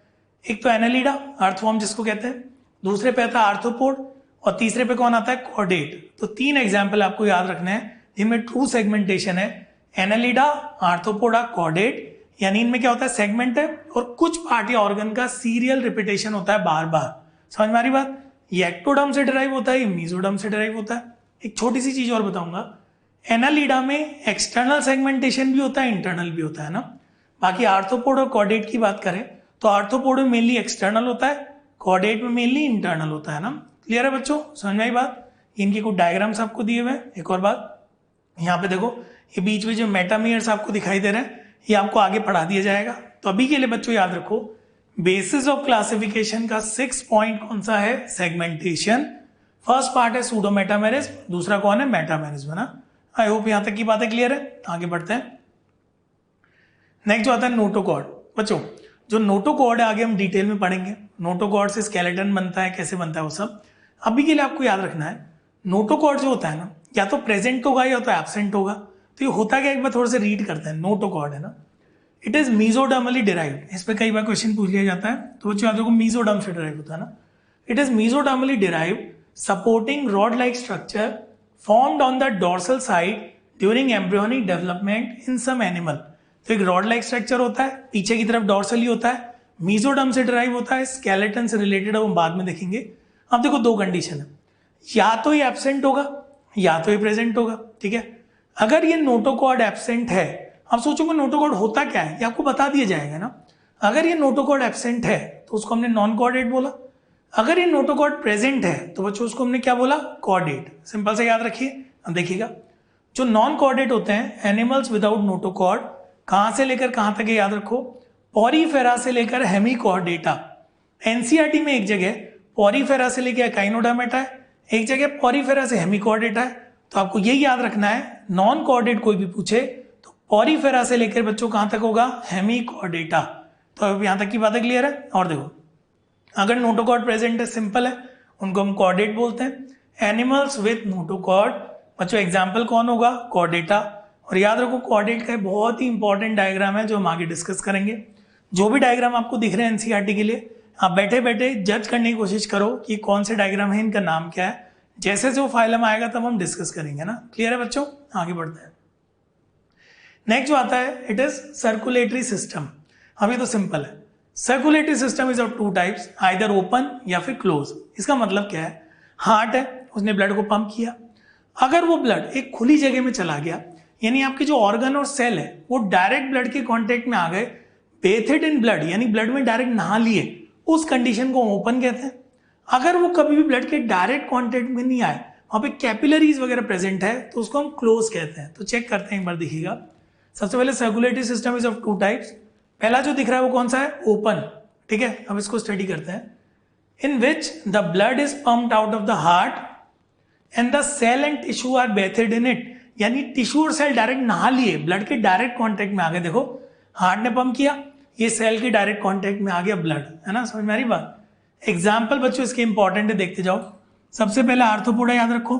S1: एक तो एनालिडा, अर्थवॉर्म जिसको कहते हैं, दूसरे पे आता है आर्थ्रोपोड, और तीसरे पे कौन आता है, कॉर्डेट। तो तीन एग्जाम्पल आपको याद रखने हैं जिनमें ट्रू सेगमेंटेशन है, एनालिडा, आर्थ्रोपोडा, कॉर्डेट। यानी इनमें क्या होता है, सेगमेंट है और कुछ पार्ट या ऑर्गन का सीरियल रिपीटेशन होता है बार बार। समझ में आ रही बात। ये एक्टोडर्म से डिराइव होता है, ये मीजोडर्म से डिराइव होता है। एक छोटी सी चीज और बताऊंगा, एनालिडा में एक्सटर्नल सेगमेंटेशन भी होता है, इंटरनल भी होता है ना। बाकी आर्थ्रोपोड और कॉर्डेट की बात करें तो आर्थ्रोपोड में मेनली एक्सटर्नल होता है, कॉर्डेट में मेनली इंटरनल होता है ना। क्लियर है बच्चों, समझ में आई बात। इनकी कुछ डायग्राम्स आपको दिए हुए हैं। एक और बात, यहाँ पे देखो ये बीच में जो मेटामियर्स आपको दिखाई दे रहे हैं ये आपको आगे पढ़ा दिया जाएगा। तो अभी के लिए बच्चों याद रखो, बेसिस ऑफ क्लासिफिकेशन का 6 पॉइंट कौन सा है, सेगमेंटेशन। फर्स्ट पार्ट है सूडो मेटामेरिज्म, दूसरा कौन है, मेटामेरिज्म ना। आई होप यहाँ तक की बातें क्लियर है। आगे बढ़ते हैं। नेक्स्ट जो आता है नोटोकॉर्ड। बच्चों जो नोटोकॉर्ड है आगे हम डिटेल में पढ़ेंगे। नोटोकॉर्ड से स्केलेटन बनता है, कैसे बनता है वो सब। अभी के लिए आपको याद रखना है, नोटोकॉर्ड जो होता है ना, या तो प्रेजेंट होगा या तो एब्सेंट होगा। तो ये होता क्या, एक बार थोड़ा सा रीड करते हैं। नोटोकॉर्ड है ना, इट इज मीजोडर्मली डिराइव्ड। इस पर कई बार क्वेश्चन पूछ लिया जाता है, तो बच्चों याद रखो मीजोडर्म से डिराइव होता है ना। It is mesodermally derived supporting rod like structure formed on the dorsal side during embryonic development in some animal. तो एक रॉड लाइक स्ट्रक्चर होता है, पीछे की तरफ डोर्सली होता है, मीजोडर्म से डिराइव होता है, स्केलेटन से रिलेटेड है, वो बाद में देखेंगे। अब देखो दो कंडीशन है, या तो ये एब्सेंट होगा या तो ये प्रेजेंट होगा। ठीक है, अगर ये नोटोकॉर्ड एब्सेंट है, आप सोचोगे नोटोकॉर्ड होता क्या है, ये आपको बता दिया जाएगा ना। अगर ये नोटोकॉर्ड एब्सेंट है तो उसको हमने नॉन कॉर्डेट बोला। अगर ये नोटोकॉर्ड प्रेजेंट है तो बच्चों उसको हमने क्या बोला, कॉर्डेट। सिंपल से याद रखिए। अब देखिएगा, जो नॉन कॉर्डेट होते हैं एनिमल्स विदाउट नोटोकॉर्ड, कहां से लेकर कहां तक है याद रखो, पॉरीफेरा से लेकर हेमिकॉर्डेटा। एनसीईआरटी में एक जगह पॉरीफेरा से लेकर एकाइनोडर्मेटा है, एक जगह पॉरीफेरा से हेमिकॉर्डेटा है। तो आपको यही याद रखना है, नॉन कॉर्डेट कोई भी पूछे तो पॉरीफेरा से लेकर बच्चों कहां तक होगा, हेमिकॉर्डेटा। तो अब यहां तक की बातें क्लियर है। और देखो अगर नोटोकॉर्ड प्रेजेंट है, सिंपल है, उनको हम कॉर्डेट बोलते हैं। एनिमल्स विथ नोटोकॉर्ड, बच्चों एग्जाम्पल कौन होगा, कॉर्डेटा। और याद रखो कॉर्डेट का बहुत ही इंपॉर्टेंट डायग्राम है जो हम आगे डिस्कस करेंगे। जो भी डायग्राम आपको दिख रहे हैं एनसीईआरटी के लिए, आप बैठे बैठे जज करने की कोशिश करो कि कौन से डायग्राम है, इनका नाम क्या है। जैसे जो फाइलम आएगा तब हम डिस्कस करेंगे ना। क्लियर है बच्चों, आगे बढ़ते हैं। नेक्स्ट जो आता है, इट इज सर्कुलेटरी सिस्टम। अभी तो सिंपल है, circulatory system is of two types, either open या फिर क्लोज। इसका मतलब क्या है, हार्ट है, उसने ब्लड को पंप किया। अगर वो ब्लड एक खुली जगह में चला गया, यानी आपके जो ऑर्गन और सेल है वो डायरेक्ट ब्लड के कांटेक्ट में आ गए, बेथेड इन ब्लड यानी ब्लड में डायरेक्ट नहा लिए, उस कंडीशन को ओपन कहते हैं। अगर वो कभी भी ब्लड के डायरेक्ट कांटेक्ट में नहीं आए, वहां पे कैपिलरीज वगैरह प्रेजेंट है, तो उसको हम क्लोज कहते हैं। तो चेक करते हैं एक बार, देखिएगा। सबसे पहले circulatory system is of two types. पहला जो दिख रहा है वो कौन सा है, ओपन। ठीक है, अब इसको स्टडी करते हैं। In which the blood is pumped out of the heart and the cell and tissue are bathed in it, यानी टिश्यू और सेल डायरेक्ट नहा लिए, ब्लड के डायरेक्ट कांटेक्ट में आ गए। देखो हार्ट ने पंप किया, ये सेल के डायरेक्ट कांटेक्ट में आ गया ब्लड, है ना। समझ में आ रही बात। एग्जाम्पल बच्चों इसके इंपॉर्टेंट है, देखते जाओ। सबसे पहले आर्थ्रोपोडा याद रखो,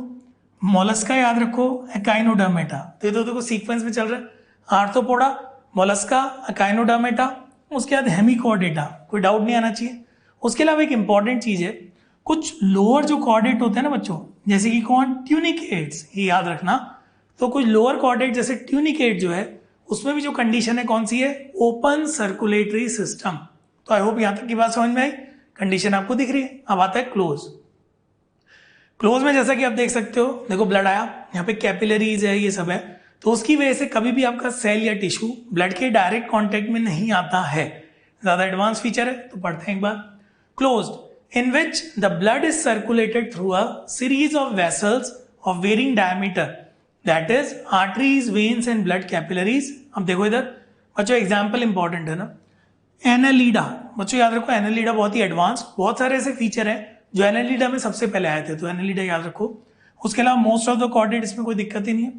S1: मोलस्का याद रखो, एकाइनोडर्मेटा। तो ये तो देखो सीक्वेंस में चल रहा है, आर्थ्रोपोडा, मोलस्का, एकाइनोडर्मेटा, उसके बाद हेमिकॉर्डेटा। कोई डाउट नहीं आना चाहिए। उसके अलावा एक इंपॉर्टेंट चीज है, कुछ लोअर जो कॉर्डेट होते हैं ना बच्चों, जैसे कि कौन, ट्यूनिकेट्स, ये याद रखना। तो कुछ लोअर कॉर्डेट जैसे ट्यूनिकेट जो है, उसमें भी जो कंडीशन है कौन सी है, ओपन सर्कुलेटरी सिस्टम। तो आई होप यहां तक की बात समझ में आई। कंडीशन आपको दिख रही है। अब आता है क्लोज। क्लोज में जैसा कि आप देख सकते हो, देखो ब्लड आया, यहाँ पे कैपिलरीज है, ये सब है, तो उसकी वजह से कभी भी आपका सेल या टिश्यू ब्लड के डायरेक्ट कांटेक्ट में नहीं आता है। ज्यादा एडवांस फीचर है, तो पढ़ते हैं एक बार। Closed, in which the blood is circulated through a series of vessels of varying diameter, that is arteries, veins and blood capillaries. अब देखो इधर बच्चों एग्जाम्पल इंपॉर्टेंट है ना, एनालीडा। बच्चों याद रखो एनालीडा बहुत ही एडवांस, बहुत सारे ऐसे फीचर हैं जो एनालीडा में सबसे पहले आए थे, तो एनालीडा याद रखो। उसके अलावा मोस्ट ऑफ द कॉर्डेट, इसमें कोई दिक्कत ही नहीं है।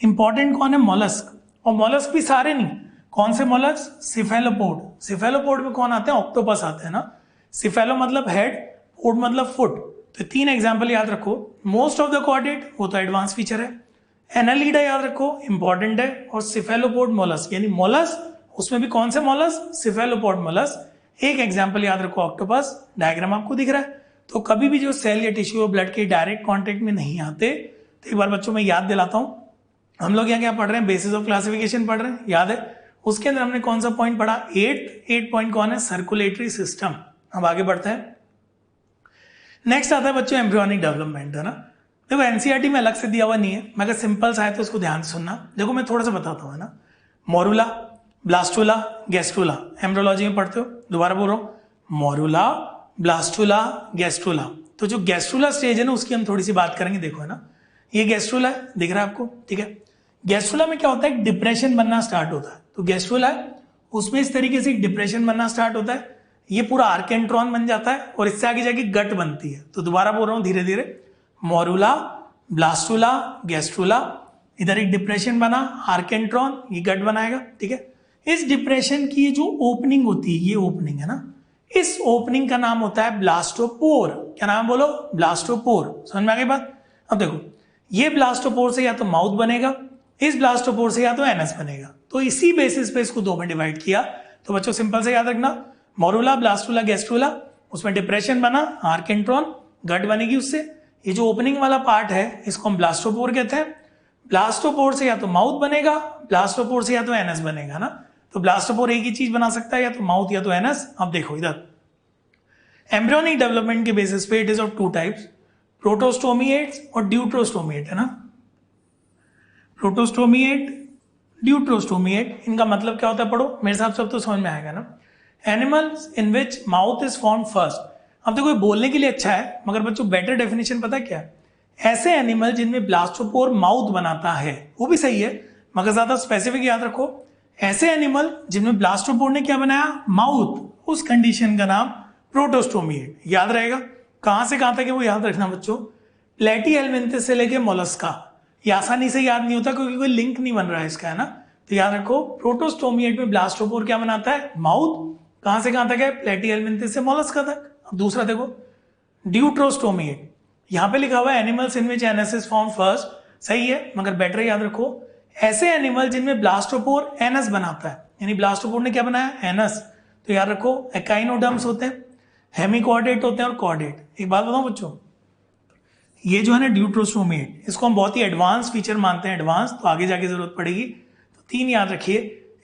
S1: इंपॉर्टेंट कौन है, मोलस्क। और मोलस्क भी सारे नहीं, कौन से मोलस्क, सिफेलोपोड। सिफेलोपोड में कौन आते हैं, ऑक्टोपस आते हैं ना। सिफेलो मतलब हेड, पोड मतलब फुट। तो तीन एग्जाम्पल याद रखो। मोस्ट ऑफ द कॉर्डेट वो तो एडवांस फीचर है, एनालीडा याद रखो इंपॉर्टेंट है, और सिफेलोपोड मोलस्क, यानी मोलस्क उसमें भी कौन से मोलस्क, सिफेलोपोड मोलस्क। एक एग्जाम्पल याद रखो ऑक्टोपस, डायग्राम आपको दिख रहा है। तो कभी भी जो सेल या टिश्यू ब्लड के डायरेक्ट कांटेक्ट में नहीं आते, तो एक बार बच्चों में याद दिलाता हूं, हम लोग यहाँ क्या पढ़ रहे हैं, बेसिस ऑफ क्लासिफिकेशन पढ़ रहे हैं, याद है। उसके अंदर हमने कौन सा पॉइंट पढ़ा, 8 पॉइंट कौन है, सर्कुलेटरी सिस्टम। अब आगे बढ़ते हैं। नेक्स्ट आता है बच्चों एम्ब्रियोनिक डेवलपमेंट, है ना। देखो एनसीईआरटी में अलग से दिया हुआ नहीं है, मगर सिंपल सा है तो उसको ध्यान से सुनना। देखो मैं थोड़ा सा बताता हूँ, है ना। मोरुला, ब्लास्टुला, गैस्ट्रुला, एम्ब्रियोलॉजी में पढ़ते हो। दोबारा बोल रहा हूँ, मोरुला, ब्लास्टुला, गैस्ट्रुला। तो जो गैस्ट्रुला स्टेज है ना उसकी हम थोड़ी सी बात करेंगे। देखो है ना, ये गैस्ट्रुला है, दिख रहा है आपको, ठीक है। गैस्ट्रुला में क्या होता है, डिप्रेशन बनना स्टार्ट होता है। तो गैस्ट्रुला है उसमें इस तरीके से डिप्रेशन बनना स्टार्ट होता है, ये पूरा आर्केंट्रॉन बन जाता है और इससे आगे जाके गट बनती है। तो दोबारा बोल रहा हूँ धीरे धीरे, मोरुला, ब्लास्टुला, गैस्ट्रुला, इधर एक डिप्रेशन बना, आर्केंट्रॉन, ये गट बनाएगा, ठीक है। इस डिप्रेशन की जो ओपनिंग होती है, ये ओपनिंग है ना, इस ओपनिंग का नाम होता है ब्लास्टोपोर। क्या नाम बोलो, ब्लास्टोपोर। समझ में आ गई बात। अब देखो, ये ब्लास्टोपोर से या तो माउथ बनेगा, इस ब्लास्टोपोर से या तो एनस बनेगा। तो इसी बेसिस पे इसको दो में डिवाइड किया। तो बच्चों सिंपल से याद रखना, मोरुला, ब्लास्टुला, गैस्ट्रुला, उसमें डिप्रेशन बना, आर्केंट्रॉन, गट बनेगी उससे। ये जो ओपनिंग वाला पार्ट है इसको हम ब्लास्टोपोर कहते हैं। ब्लास्टोपोर से या तो माउथ बनेगा, ब्लास्टोपोर से या तो एनस बनेगा ना। तो ब्लास्टोपोर एक ही चीज बना सकता है, या तो माउथ या तो एनस। अब देखो इधर, एम्ब्रियोनिक डेवलपमेंट के बेसिस पे it is of two types, protostomiates और ड्यूट्रोस्टोमिएट, है ना। प्रोटोस्टोमिएट, ड्यूट्रोस्टोमिएट, इनका मतलब क्या होता है पढ़ो, मेरे हिसाब से अब तो समझ में आएगा ना। Animals in which mouth is form first. अब देखो ये बोलने के लिए अच्छा है, मगर बच्चों बेटर डेफिनेशन पता क्या है, ऐसे एनिमल जिनमें ब्लास्टोपोर माउथ बनाता है, वो भी सही है, मगर ज्यादा स्पेसिफिक याद रखो, ऐसे एनिमल जिनमें ब्लास्टोपोर ने क्या बनाया, माउथ, उस कंडीशन का नाम प्रोटोस्टोमिएट। याद रहेगा, कहां से कहां तक है वो याद रखना बच्चों, प्लेटीहेल्मिन्थेस से लेके मोलस्का। ये आसानी से याद नहीं होता क्योंकि कोई लिंक नहीं बन रहा है इसका, है ना। तो याद रखो, प्रोटोस्टोमिएट में ब्लास्टोपोर क्या बनाता है, माउथ। कहां से कहां तक है, प्लेटीहेल्मिन्थेस से मोलस्का तक। अब दूसरा देखो, ड्यूट्रोस्टोमिएट, यहां पे लिखा हुआ है animals in which anus is form first, सही है, मगर बेटर याद रखो, ऐसे एनिमल जिनमें ब्लास्टोपोर एनस बनाता है, यानी ब्लास्टोपोर ने क्या बनाया, एनस। तो याद रखो, एकाइनोडर्म्स होते हैं, हेमिकॉर्डेट होते हैं और कॉर्डेट। एक बात बताऊं बच्चों, ये जो है ना ड्यूट्रोस्टोमिएट, इसको हम बहुत ही एडवांस फीचर मानते हैं, एडवांस, तो आगे जाके जरूरत पड़ेगी। तो तीन याद रखिए,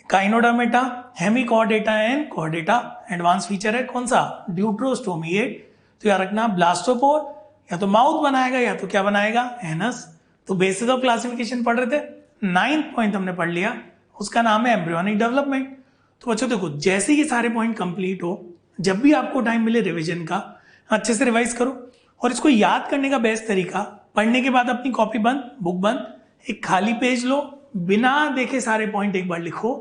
S1: काइनोडर्मेटा, Hemichordata and Chordata. Advance feature है कौन सा, ड्यूट्रोस्टोमिएट। तो याद रखना, ब्लास्टोपोर या तो माउथ बनाएगा या तो क्या बनाएगा, एनस। तो बेसिस ऑफ क्लासिफिकेशन पढ़ रहे थे, 9th पॉइंट हमने पढ़ लिया, उसका नाम है एम्ब्रियोनिक डेवलपमेंट। तो बच्चों देखो, जैसे ये सारे पॉइंट कंप्लीट हो, जब भी आपको टाइम मिले रिवीजन का, अच्छे से रिवाइज करो। और इसको याद करने का बेस्ट तरीका, पढ़ने के बाद अपनी कॉपी बंद, बुक बंद, एक खाली पेज लो, बिना देखे सारे पॉइंट एक बार लिखो,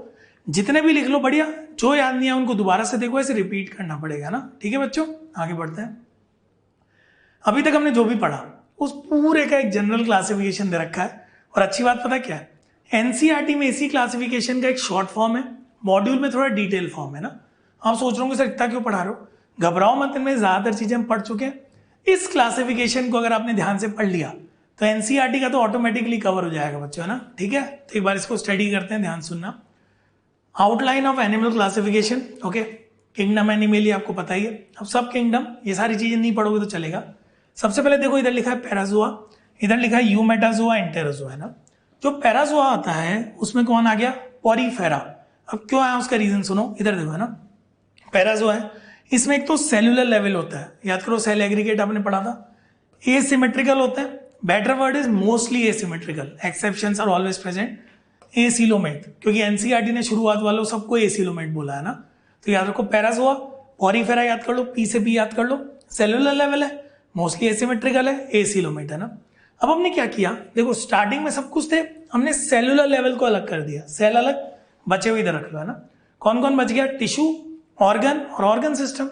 S1: जितने भी लिख लो बढ़िया, जो याद नहीं है उनको दोबारा से देखो, ऐसे रिपीट करना पड़ेगा ना। ठीक है बच्चों, आगे बढ़ते हैं। अभी तक हमने जो भी पढ़ा उस पूरे का एक जनरल क्लासिफिकेशन दे रखा है। और अच्छी बात पता क्या है, एनसीईआरटी में इसी क्लासिफिकेशन का एक शॉर्ट फॉर्म है, मॉड्यूल में थोड़ा डिटेल फॉर्म है ना। आप सोच रहे हो सर इतना क्यों पढ़ा रहे हो, घबराओ मत, इनमें ज्यादातर चीजें हम पढ़ चुके हैं। इस क्लासिफिकेशन को अगर आपने ध्यान से पढ़ लिया तो एनसीईआरटी का तो ऑटोमेटिकली कवर हो जाएगा बच्चों, है ना। ठीक है, तो एक बार इसको स्टडी करते हैं, ध्यान सुनना। Outline of animal classification, okay. Kingdom Animalia आपको पता ही है, अब सब किंगडम, ये सारी चीजें नहीं पढ़ोगे तो चलेगा। सबसे पहले देखो, इधर लिखा है पैराजोआ, इधर लिखा है यूमेटाजोआ, एंटेरोजोआ, है ना। जो पैराजोआ आता है उसमें कौन आ गया, पॉरीफेरा। अब क्यों आया उसका रीजन सुनो, इधर देखो, है ना। पैराजोआ है, इसमें एक तो सेलुलर लेवल होता है, याद करो सेल एग्रीगेट आपने पढ़ा था। एसिमेट्रिकल होता है, better word is mostly asymmetrical, exceptions are always present. Acoelomate, क्योंकि एनसीईआरटी ने शुरुआत वालों सबको एसिलोमेट बोला है ना। तो याद रखो पैराजोआ, पॉरीफेरा याद कर लो, पी से पी याद कर लो, सेलुलर लेवल है, मोस्टली एसिमेट्रिकल है, एसिलोमेट, है ना। अब हमने क्या किया, देखो स्टार्टिंग में सब कुछ थे, हमने सेलुलर लेवल को अलग कर दिया, सेल अलग, बचे हुए इधर रख लो, है ना। कौन कौन बच गया, टिश्यू, ऑर्गन और ऑर्गन सिस्टम।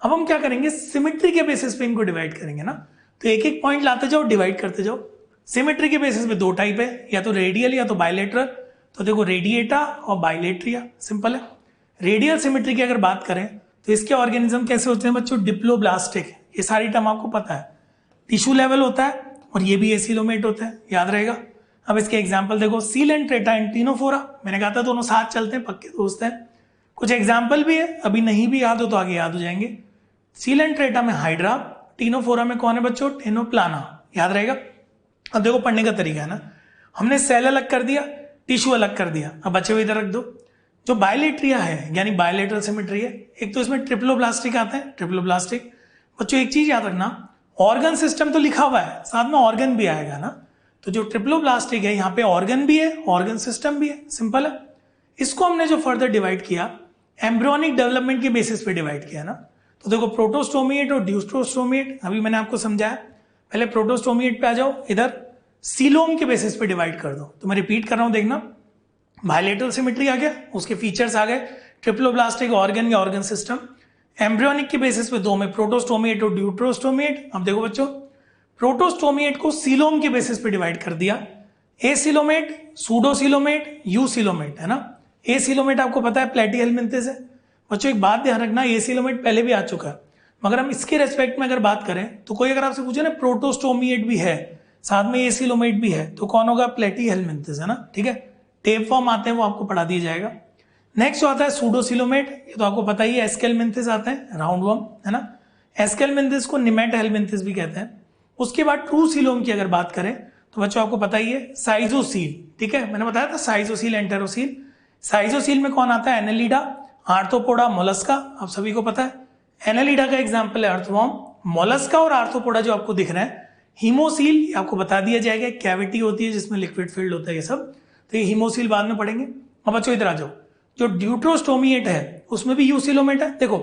S1: अब हम क्या करेंगे, सिमेट्री के बेसिस पे इनको डिवाइड करेंगे ना। तो एक एक पॉइंट लाते जाओ, डिवाइड करते जाओ। सिमेट्री के बेसिस पे दो टाइप है, या तो रेडियल या तो बायलेटरल। तो देखो रेडिएटा और बायलेट्रिया, सिंपल है। रेडियल सिमेट्री की अगर बात करें तो इसके ऑर्गेनिज्म कैसे होते हैं बच्चों, डिप्लोब्लास्टिक, ये सारी टर्म आपको पता है। टिश्यू लेवल होता है और ये भी एसिलोमेट होता है, याद रहेगा। अब इसके एग्जाम्पल देखो, सीलेंट्रेटा एंड टिनोफोरा, मैंने कहा था दोनों साथ चलते हैं, पक्के दोस्त हैं। कुछ एग्जाम्पल भी है, अभी नहीं भी याद हो तो आगे याद हो जाएंगे। सीलेंट्रेटा में हाइड्रा, टिनोफोरा में कौन है बच्चों, टेनोप्लाना, याद रहेगा। अब देखो पढ़ने का तरीका है ना, हमने सेल अलग कर दिया, टिश्यू अलग कर दिया, अब बचे हुए इधर रख दो। जो बायलेट्रिया है यानी बायलेटरल सिमेट्री है, एक तो इसमें ट्रिप्लोब्लास्टिक आता है, ट्रिप्लोब्लास्टिक। बच्चों एक चीज याद रखना, ऑर्गन सिस्टम तो लिखा हुआ है, साथ में ऑर्गन भी आएगा ना। तो जो ट्रिप्लोब्लास्टिक है यहाँ पे ऑर्गन भी है, ऑर्गन सिस्टम भी है, सिंपल है। इसको हमने जो फर्दर डिवाइड किया, एम्ब्रियोनिक डेवलपमेंट के बेसिस पे डिवाइड किया ना। तो देखो प्रोटोस्टोमिएट और ड्यूस्ट्रोस्टोमिएट अभी मैंने आपको समझाया। पहले प्रोटोस्टोमिएट पे आ जाओ, इधर सीलोम के बेसिस पे डिवाइड कर दो। तो मैं रिपीट कर रहा हूं, देखना, बायलेटरल सिमेट्री आ गया, उसके फीचर्स आ गए, ट्रिप्लोब्लास्टिक ऑर्गन या ऑर्गन सिस्टम। एम्ब्रियोनिक के बेसिस पे दो में प्रोटोस्टोमिएट और ड्यूट्रोस्टोमिएट। अब देखो बच्चों, प्रोटोस्टोमिएट को सीलोम के बेसिस पे डिवाइड कर दिया, एसिलोमेट, सूडोसिलोमेट, यूसिलोमेट, है ना। एसिलोमेट आपको पता है प्लेटीहेलमिन्थेस है। बच्चों एक बात ध्यान रखना, एसिलोमेट पहले भी आ चुका है, मगर हम इसके रेस्पेक्ट में अगर बात करें तो कोई अगर आपसे पूछे ना प्रोटोस्टोमिएट भी है साथ में एसिलोमेट भी है तो कौन होगा? प्लेटीहेलमिन्थेस, है ना। ठीक है, टेप फॉर्म आते हैं वो आपको पढ़ा दिया जाएगा। नेक्स्ट जो आता है सूडोसिलोमेट, ये तो आपको पता ही है। एस्केलमिन्थेस आता है, राउंड वर्म, है ना। एस्केलमिन्थेस को निमेटहेलमिन्थेस भी कहते हैं। उसके बाद ट्रूसिलोम की अगर बात करें तो बच्चों आपको पता ही है साइजोसील। ठीक है, मैंने बताया था साइजोसील, एंटेरोसील। साइजोसील में कौन आता है? एनेलिडा, आर्थ्रोपोडा, मोलस्का, आप सभी को पता है। एनेलिडा का एग्जाम्पल है अर्थवर्म। मोलस्का और आर्थ्रोपोडा जो आपको दिख रहे हैं, हीमोसील आपको बता दिया जाएगा, कैविटी होती है जिसमें लिक्विड फील्ड होता है ये सब, तो ये हीमोसील बाद में पढ़ेंगे। अब बच्चों इधर आ जाओ, जो ड्यूट्रोस्टोमिएट है उसमें भी यूसिलोमेट है। देखो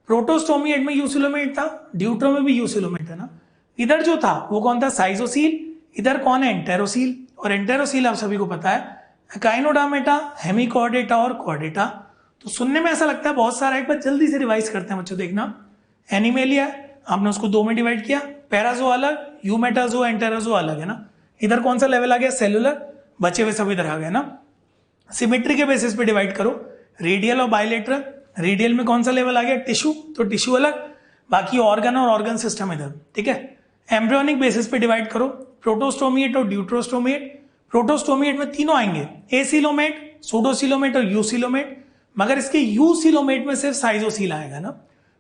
S1: प्रोटोस्टोमिएट में यूसिलोमेट था, ड्यूट्रो में भी यूसिलोमेट है ना। इधर जो था वो कौन था? साइजोसील। इधर कौन है? एंटेरोसील। और एंटेरोसील आप सभी को पता है काइनोडामेटा, हेमिकॉर्डेटा और कॉर्डेटा। तो सुनने में ऐसा लगता है बहुत सारा, एक बार जल्दी से रिवाइज करते हैं बच्चों। देखना, एनिमेलिया आपने उसको दो में डिवाइड किया, पैराजो अलग, यूमेटाजो, एंटेराजो अलग, है ना। इधर कौन सा लेवल आ गया? सेलुलर। बचे हुए सब इधर आ गए ना। सिमेट्री के बेसिस पे डिवाइड करो, रेडियल और बायलेटरल। रेडियल में कौन सा लेवल आ गया? टिश्यू, तो टिश्यू अलग, बाकी ऑर्गन और ऑर्गन सिस्टम इधर। ठीक है, एम्ब्रियोनिक बेसिस पे डिवाइड करो, प्रोटोस्टोमिएट और ड्यूट्रोस्टोमिएट। प्रोटोस्टोमिएट में तीनों आएंगे, एसिलोमेट, सूडोसिलोमेट और यूसिलोमेट, मगर इसके यूसिलोमेट में सिर्फ साइजोसील आएगा ना।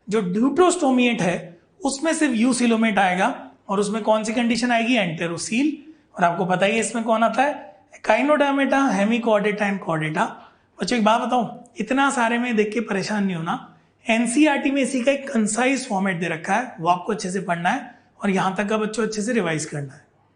S1: जो ड्यूट्रोस्टोमिएट है उसमें सिर्फ यूसिलोमेट आएगा, और उसमें कौन सी कंडीशन आएगी? एंटेरोसील। और आपको पता ही है इसमें कौन आता है? काइनोडामेटा, हेमिकॉर्डेटा एंड कॉर्डेटा। बच्चों एक बात बताऊं, इतना सारे में देख के परेशान नहीं होना। एनसीईआरटी में इसी का एक कंसाइज फॉर्मेट दे रखा है, वो आपको अच्छे से पढ़ना है और यहां तक का बच्चों अच्छे से रिवाइज करना है।